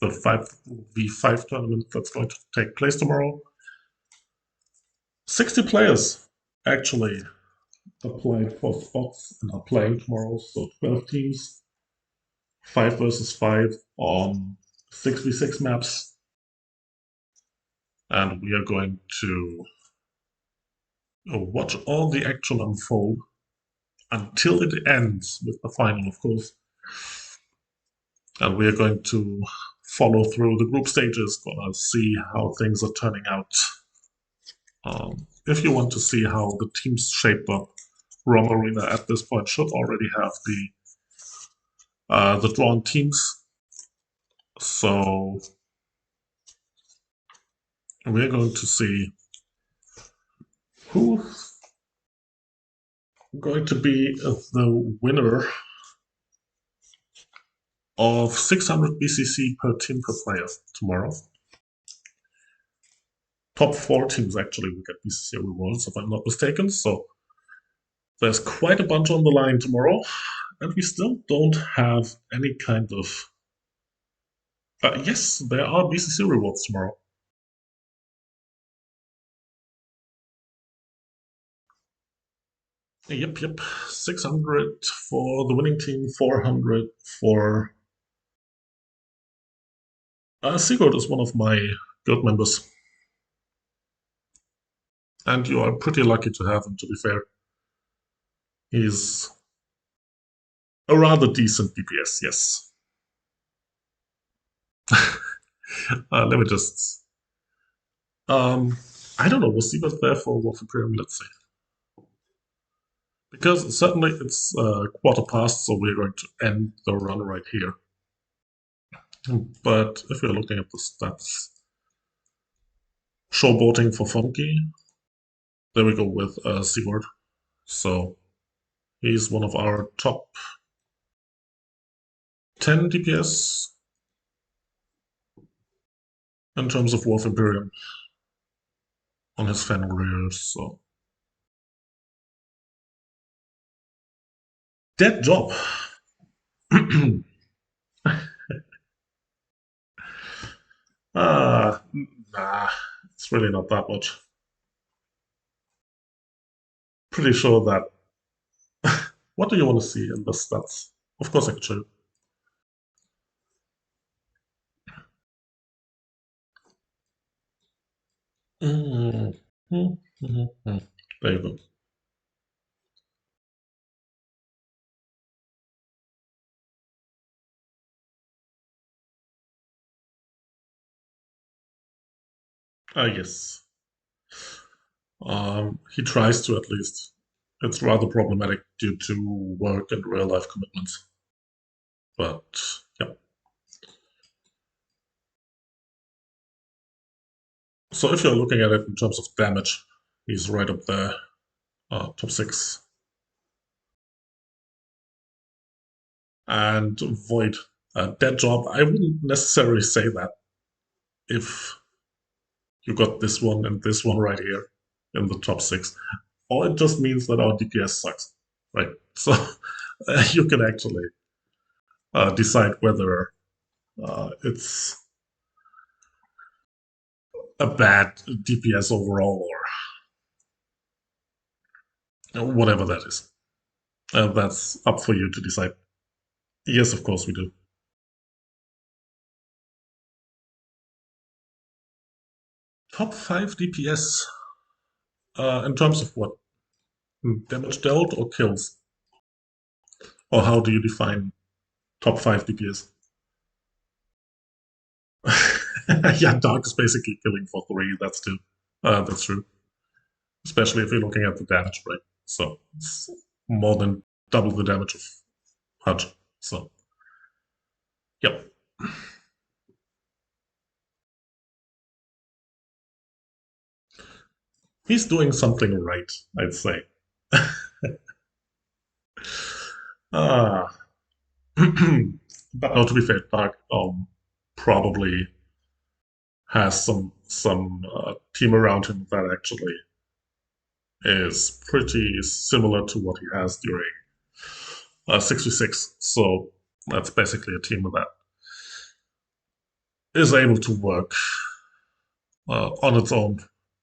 the 5v5 tournament that's going to take place tomorrow. 60 players actually applied for spots and are playing tomorrow, so 12 teams, 5 versus 5 on 6v6 maps, and we are going to watch all the action unfold until it ends with the final, of course. And we are going to follow through the group stages, gonna see how things are turning out. If you want to see how the teams shape up, ROM Arena at this point should already have the drawn teams. So we're going to see who's going to be the winner of 600 BCC per team per player tomorrow. Top 4 teams actually will get BCC rewards, if I'm not mistaken. So there's quite a bunch on the line tomorrow, and we still don't have any kind of. Yes, there are BCC rewards tomorrow. Yep. 600 for the winning team, 400 for. Sigurd is one of my guild members. And you are pretty lucky to have him, to be fair. He's a rather decent DPS, yes. Let me just. I don't know, was Sigurd there for Wolf Imperium? Let's see. Because certainly it's 1:15, so we're going to end the run right here. But if we're looking at the stats, showboating for Funky, there we go with Sigurd. So he's one of our top 10 DPS in terms of Wolf Imperium on his Fenrir. So dead job. Nah, it's really not that much. Pretty sure that. What do you want to see in the stats? Of course, I can show you. There you go. Yes. He tries to at least. It's rather problematic due to work and real life commitments. But yeah. So if you're looking at it in terms of damage, he's right up there. top six. And Void, dead job. I wouldn't necessarily say that if you got this one and this one right here in the top six. Or it just means that our DPS sucks, right? So you can actually decide whether it's a bad DPS overall or whatever that is. That's up for you to decide. Yes, of course we do. Top 5 DPS in terms of what? Damage dealt or kills? Or how do you define top 5 DPS? Yeah, Dark is basically killing for 3. That's true. That's true. Especially if you're looking at the damage, right? So it's more than double the damage of Hudge. So, yep. He's doing something right, I'd say. Ah. But no, to be fair, Dark probably has some team around him that actually is pretty similar to what he has during 66. So that's basically a team that is able to work on its own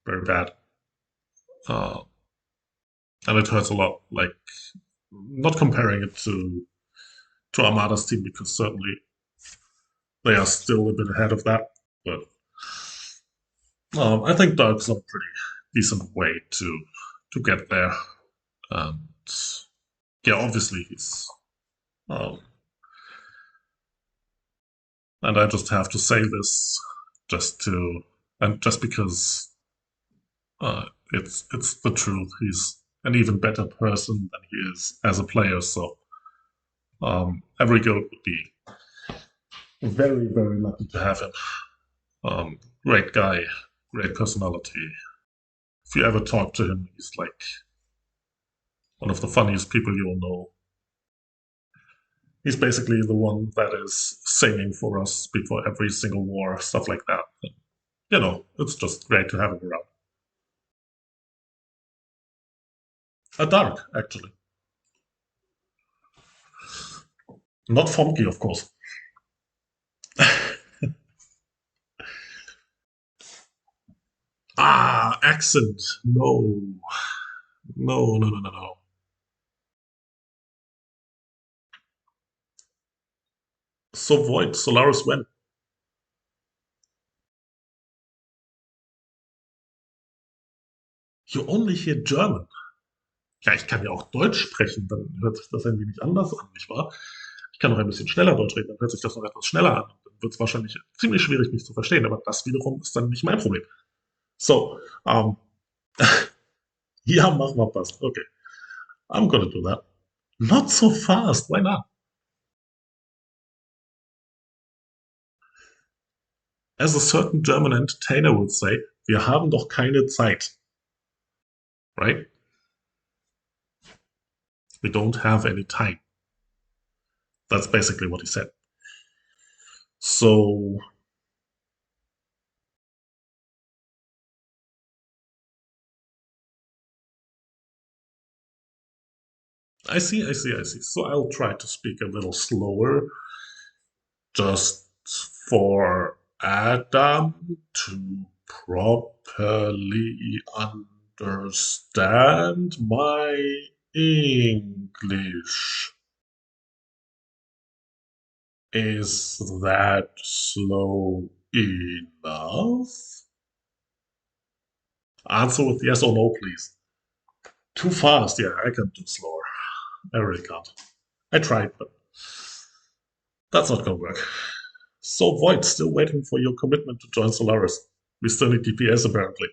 very bad. Uh, and it hurts a lot. Like, not comparing it to Armada's team because certainly they are still a bit ahead of that. But I think Dark's on a pretty decent way to get there. And yeah, obviously he's. Um, and I just have to say this just to and just because it's the truth. He's an even better person than he is as a player. So every goat would be very, very lucky to have him. Great guy, great personality. If you ever talk to him, he's like one of the funniest people you'll know. He's basically the one that is singing for us before every single war, stuff like that. And, it's just great to have him around. A dark, actually. Not funky, of course. Accent. No. No, no, no, no, no. So Void, Solaris when? You only hear German. Ja, ich kann ja auch Deutsch sprechen, dann hört sich das ein wenig anders an, nicht wahr? Ich kann noch ein bisschen schneller Deutsch reden, dann hört sich das noch etwas schneller an. Dann wird es wahrscheinlich ziemlich schwierig, mich zu verstehen, aber das wiederum ist dann nicht mein Problem. So, ja, mach mal passt. Okay, I'm gonna do that. Not so fast, why not? As a certain German entertainer would say, wir haben doch keine Zeit. Right? We don't have any time. That's basically what he said. So I see, I see, I see. So I'll try to speak a little slower just for Adam to properly understand my English. Is that slow enough? Answer with yes or no, please. Too fast. Yeah, I can do slower. I really can't. I tried, but that's not gonna work. So Void, still waiting for your commitment to join Solaris. We still need DPS apparently.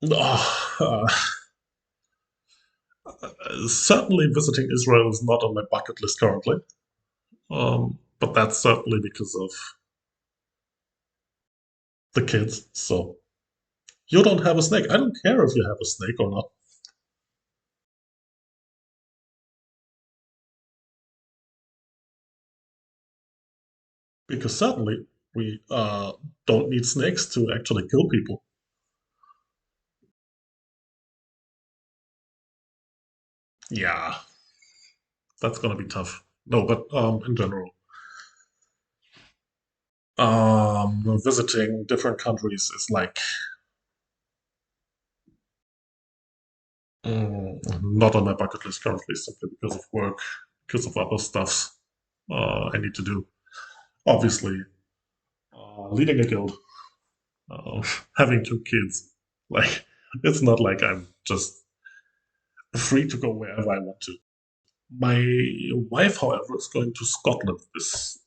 Oh, certainly visiting Israel is not on my bucket list currently. But that's certainly because of the kids. So You don't have a snake. I don't care if you have a snake or not, because certainly we don't need snakes to actually kill people. Yeah, that's gonna be tough. No, but in general, visiting different countries is like not on my bucket list currently, simply because of work, because of other stuffs I need to do. Obviously, leading a guild, uh, having two kids, like it's not like I'm just free to go wherever I want to. My wife, however, is going to Scotland this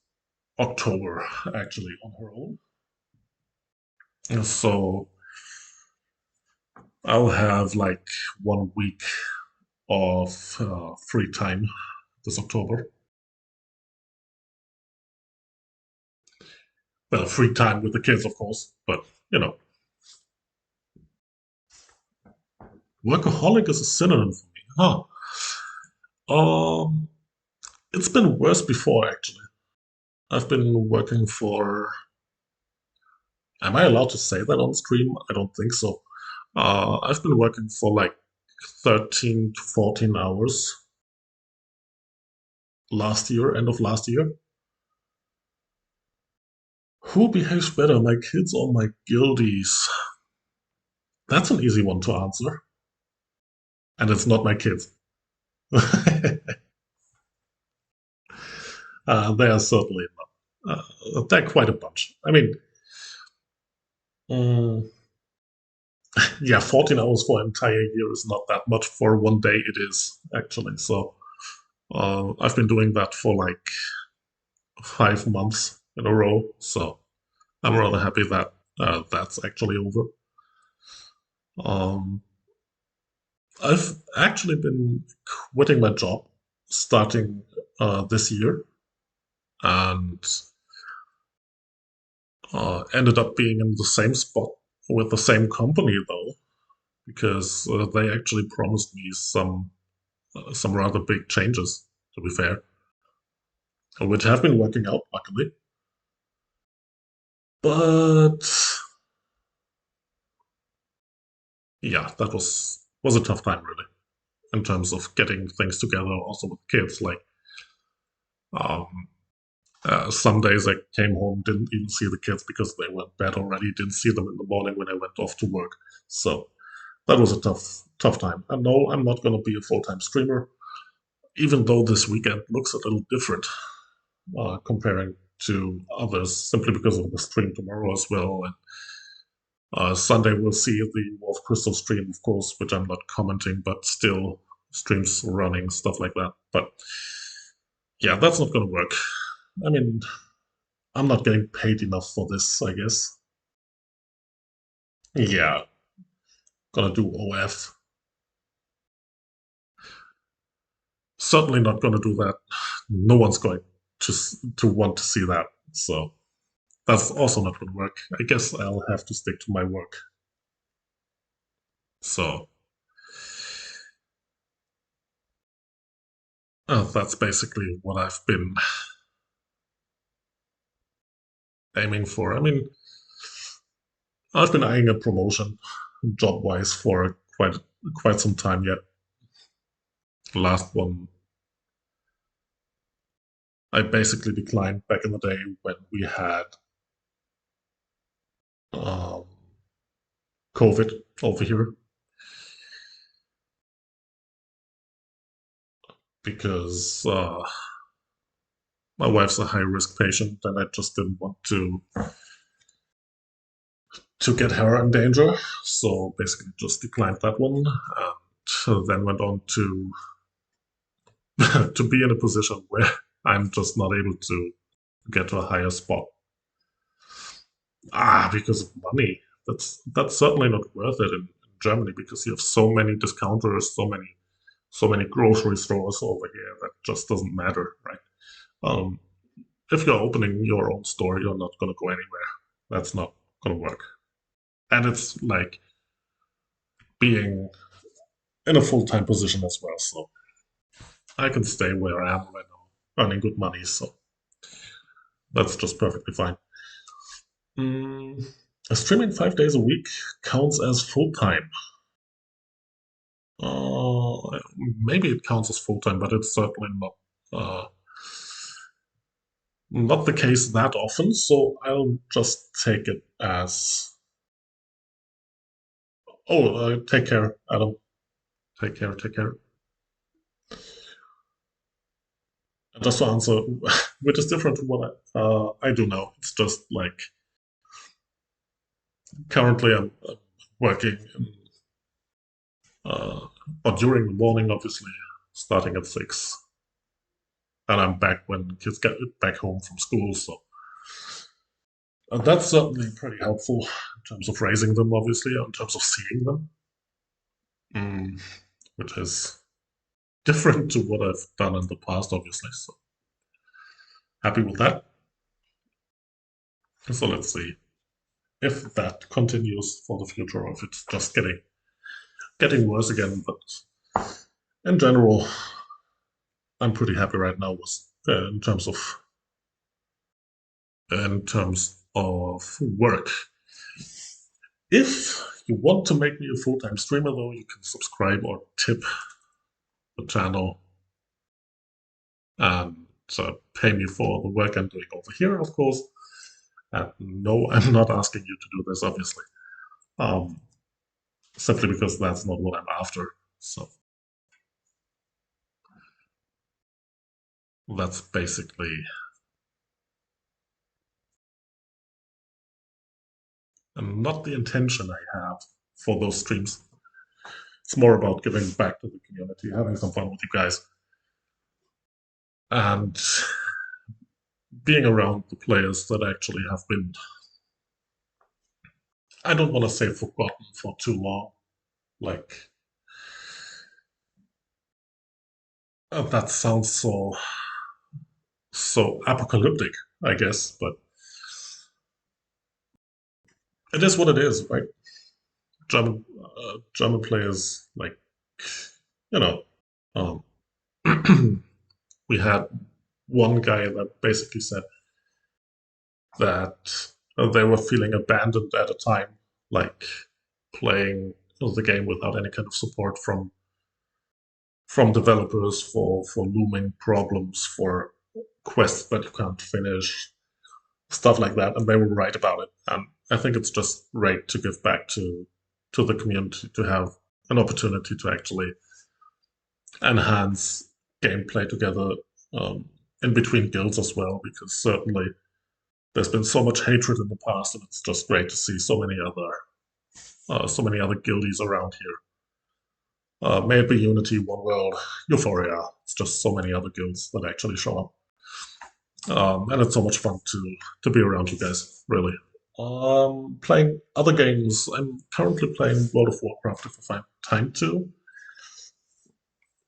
October, actually, on her own. And so I'll have like 1 week of free time this October. Well, free time with the kids, of course, but you know, workaholic is a synonym for me. Huh. Um, it's been worse before, actually. I've been working for. Am I allowed to say that on stream? I don't think so. I've been working for like 13 to 14 hours last year, end of last year. Who behaves better, my kids or my guildies? That's an easy one to answer. And it's not my kids. They are certainly not. They're quite a bunch. I mean, mm, yeah, 14 hours for an entire year is not that much. For one day, it is, actually. So I've been doing that for like 5 months in a row. So I'm rather happy that that's actually over. Um, I've actually been quitting my job starting this year and ended up being in the same spot with the same company though, because they actually promised me some rather big changes, to be fair, which have been working out luckily. But yeah, that was a tough time really in terms of getting things together, also with kids. Like um, some days I came home, didn't even see the kids because they were in bed already. Didn't see them in the morning when I went off to work. So that was a tough time. And no, I'm not going to be a full time streamer, even though this weekend looks a little different comparing to others, simply because of the stream tomorrow as well. And Sunday we'll see the Wolf Crystal stream, of course, which I'm not commenting, but still streams running, stuff like that. But yeah, that's not going to work. I mean, I'm not getting paid enough for this, I guess. Yeah, gonna do OF. Certainly not gonna do that. No one's going to want to see that. So that's also not gonna work. I guess I'll have to stick to my work. So that's basically what I've been aiming for. I mean, I've been eyeing a promotion job-wise for quite some time yet. The last one I basically declined back in the day when we had um, COVID over here because my wife's a high risk patient, and I just didn't want to get her in danger. So basically, just declined that one, and then went on to to be in a position where I'm just not able to get to a higher spot. Because of money. That's certainly not worth it in Germany because you have so many discounters, so many grocery stores over here that just doesn't matter, right? Um, if you're opening your own store, you're not going to go anywhere. That's not going to work. And it's like being in a full-time position as well, so I can stay where I am right now, earning good money, so that's just perfectly fine. Mm, Streaming 5 days a week counts as full-time. Maybe it counts as full-time, but it's certainly not the case that often, so I'll just take it as. Oh, take care, Adam. Take care, take care. And just to answer, which is different from what I do now. It's just like currently I'm working uh, or during the morning, obviously, starting at 6, and I'm back when kids get back home from school. So that's certainly pretty helpful in terms of raising them, obviously, or in terms of seeing them, mm, which is different to what I've done in the past, obviously. So happy with that. So let's see if that continues for the future or if it's just getting worse again. But in general, I'm pretty happy right now with in terms of work. If you want to make me a full-time streamer, though, you can subscribe or tip the channel and pay me for the work I'm doing over here, of course. And no, I'm not asking you to do this, obviously, um, simply because that's not what I'm after. So that's basically not the intention I have for those streams. It's more about giving back to the community, having some fun with you guys, and being around the players that actually have been, I don't want to say forgotten for too long. Like, that sounds so apocalyptic, I guess, but it is what it is, right? German players, like, you know, um, we had one guy that basically said that they were feeling abandoned at a time, like playing the game without any kind of support from developers for looming problems, for quests that you can't finish, stuff like that, and they were right about it. And I think it's just great to give back to the community, to have an opportunity to actually enhance gameplay together, um, in between guilds as well, because certainly there's been so much hatred in the past, and it's just great to see so many other guildies around here. May it be Unity, One World, Euphoria. It's just so many other guilds that actually show up. And it's so much fun to be around you guys, really. Playing other games. I'm currently playing World of Warcraft if I find time to,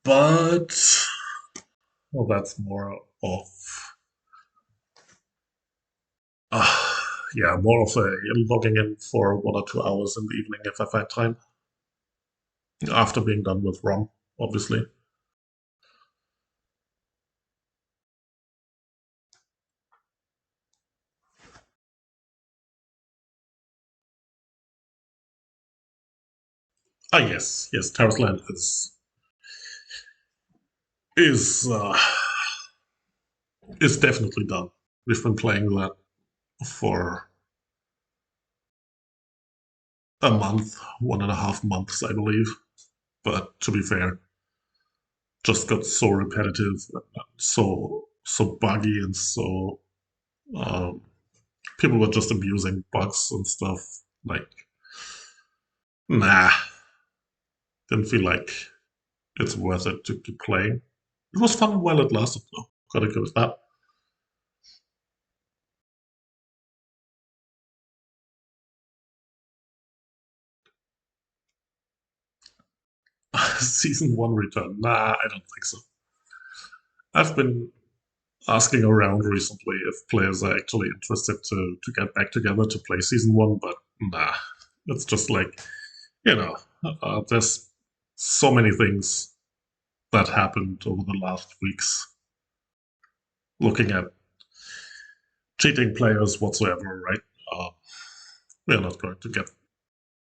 but well, that's more of uh, yeah, more of a logging in for 1 or 2 hours in the evening if I find time after being done with ROM, obviously. Ah, yes, yes, Terra's Land is is definitely done. We've been playing that for a month, 1.5 months, I believe. But to be fair, just got so repetitive, so buggy, and so um, people were just abusing bugs and stuff. Like, nah, didn't feel like it's worth it to keep playing. It was fun while it lasted, though. Gotta go with that. Season 1 return. Nah, I don't think so. I've been asking around recently if players are actually interested to get back together to play season 1, but nah. It's just like, you know, There's so many things that happened over the last weeks. Looking at cheating players whatsoever, right? Uh, we're not going to get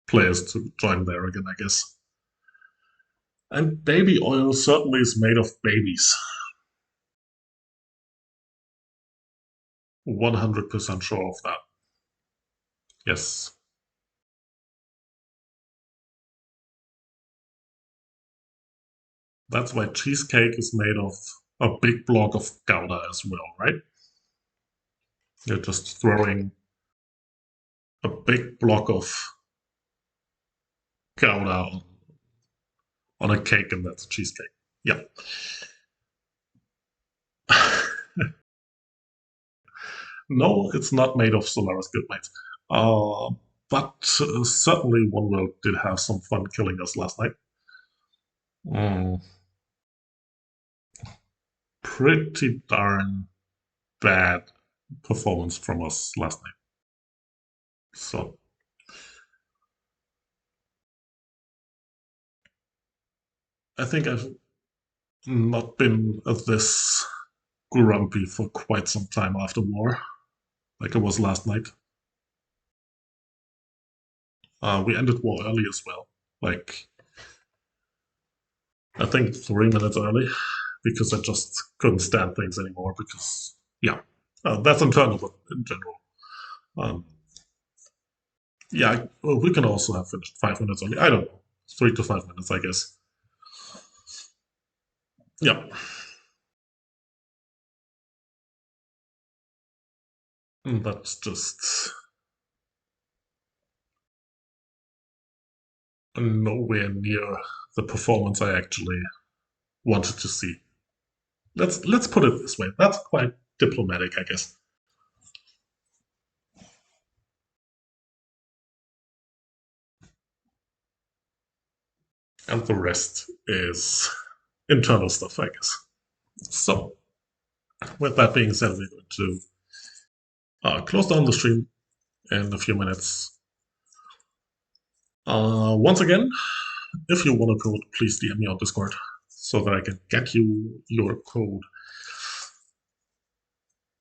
players to join there again, I guess. And baby oil certainly is made of babies. 100% sure of that. Yes. That's why cheesecake is made of a big block of Gouda as well, right? You're just throwing a big block of Gouda on a cake, and that's a cheesecake. Yeah. No, it's not made of Solaris Goodnight. Uh, but certainly one world did have some fun killing us last night. Mm, pretty darn bad performance from us last night. So I think I've not been this grumpy for quite some time after war, like it was last night. We ended war early as well, like I think 3 minutes early, because I just couldn't stand things anymore. Because yeah, that's internal, but in general, um, yeah, well, we can also have finished 5 minutes early. I don't know, 3 to 5 minutes, I guess. Yeah, that's just nowhere near the performance I actually wanted to see. Let's put it this way. That's quite diplomatic, I guess. And the rest is internal stuff, I guess. So, with that being said, we're going to close down the stream in a few minutes. Once again, if you want a code, please DM me on Discord so that I can get you your code.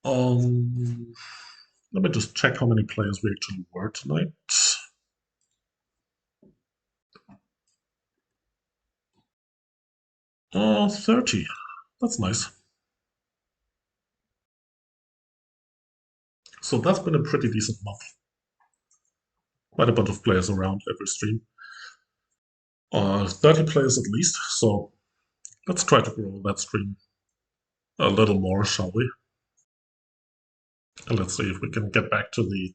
Um, Let me just check how many players we actually were tonight. 30. That's nice. So that's been a pretty decent month. Quite a bunch of players around every stream. 30 players at least, so let's try to grow that stream a little more, shall we? And let's see if we can get back to the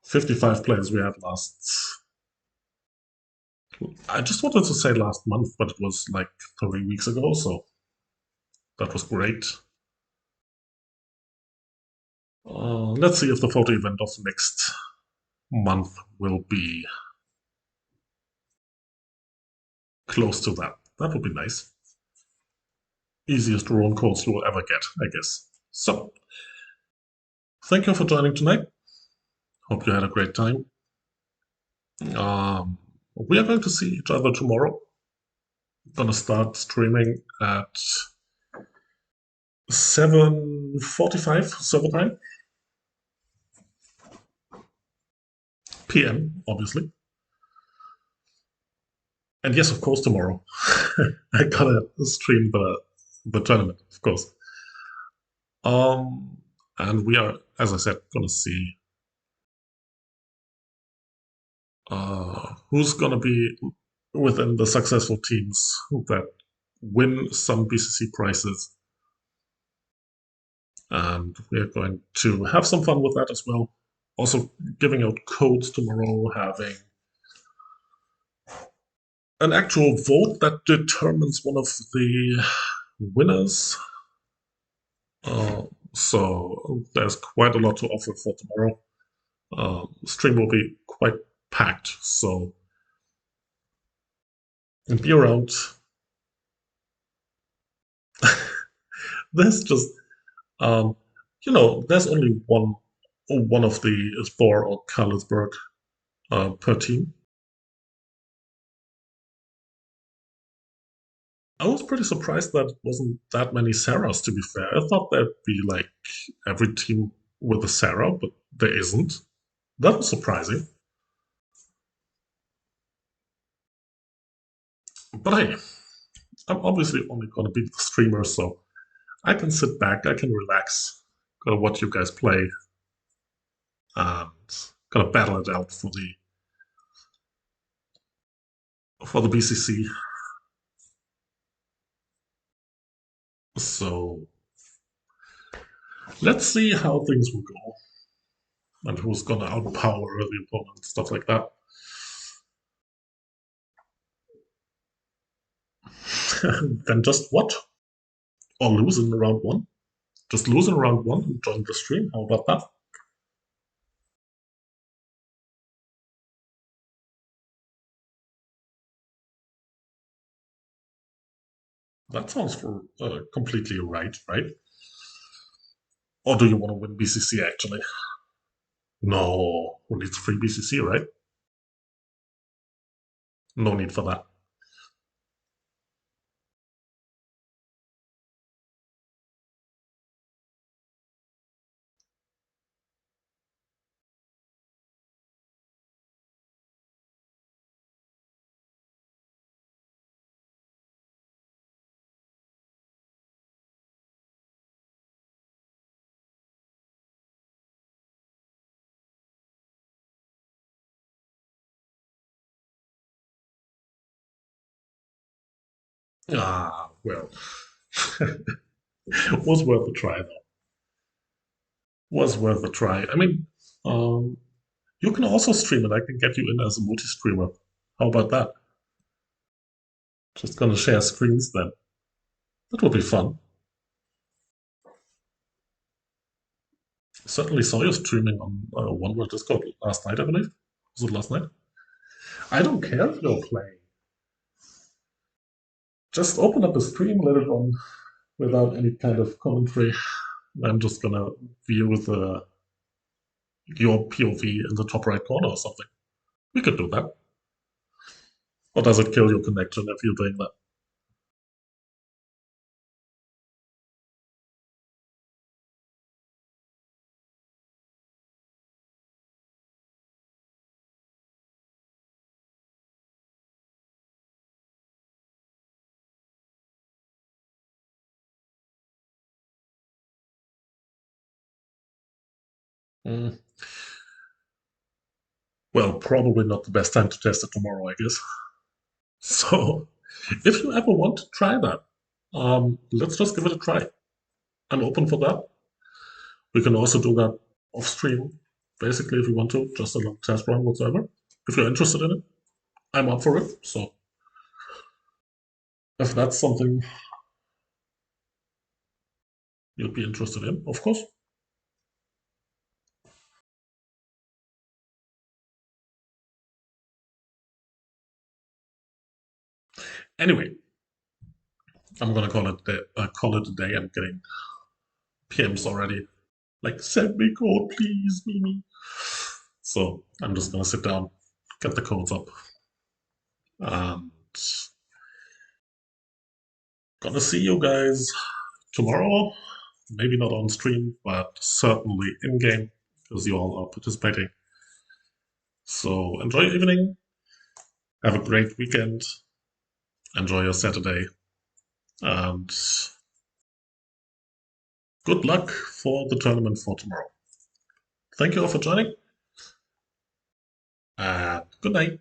55 players we had last. I just wanted to say last month, but it was like 3 weeks ago, so that was great. Let's see if the photo event of next month will be close to that. That would be nice. Easiest roll course you will ever get, I guess. So, thank you for joining tonight. Hope you had a great time. We are going to see each other tomorrow. I'm gonna start streaming at 7:45 server time, PM, obviously. And yes, of course, tomorrow. I gotta stream the tournament, of course. Um, and we are, as I said, gonna see who's gonna be within the successful teams that win some BCC prizes. And we're going to have some fun with that as well. Also, giving out codes tomorrow, having an actual vote that determines one of the winners. Uh, so there's quite a lot to offer for tomorrow. Stream will be quite packed, so be around. There's just, um, there's only one of the Thor or Carlsberg per team. I was pretty surprised that it wasn't that many Sarahs, to be fair. I thought there'd be like every team with a Sarah, but there isn't. That was surprising. But hey, I'm obviously only going to be the streamer, so I can sit back, I can relax, gonna watch you guys play, and gonna battle it out for the BCC. So let's see how things will go and who's gonna outpower the opponent, stuff like that. Then just what? Or lose in round one? Just lose in round one and join the stream. How about that? That sounds for completely right? Or do you want to win BCC actually? No, who needs free BCC, right? No need for that. Ah, well, was worth a try though. Was worth a try. I mean, um, you can also stream it. I can get you in as a multi-streamer. How about that? Just gonna share screens then. That would be fun. Certainly saw you streaming on One World Discord last night, I believe. Was it last night? I don't care if you're playing. Just open up the stream, let it on without any kind of commentary. I'm just gonna view your POV in the top right corner or something. We could do that. Or does it kill your connection if you're doing that? Mm. Well, probably not the best time to test it tomorrow, I guess. So, if you ever want to try that, let's just give it a try. I'm open for that. We can also do that off stream, basically, if you want to, just a long test run whatsoever. If you're interested in it, I'm up for it. So, if that's something you'd be interested in, of course. Anyway, I'm gonna call it a day. I'm getting PMs already. Like, send me code, please, Mimi. So I'm just gonna sit down, get the codes up, and gonna see you guys tomorrow. Maybe not on stream, but certainly in game because you all are participating. So enjoy your evening. Have a great weekend. Enjoy your Saturday, and good luck for the tournament for tomorrow. Thank you all for joining, and good night.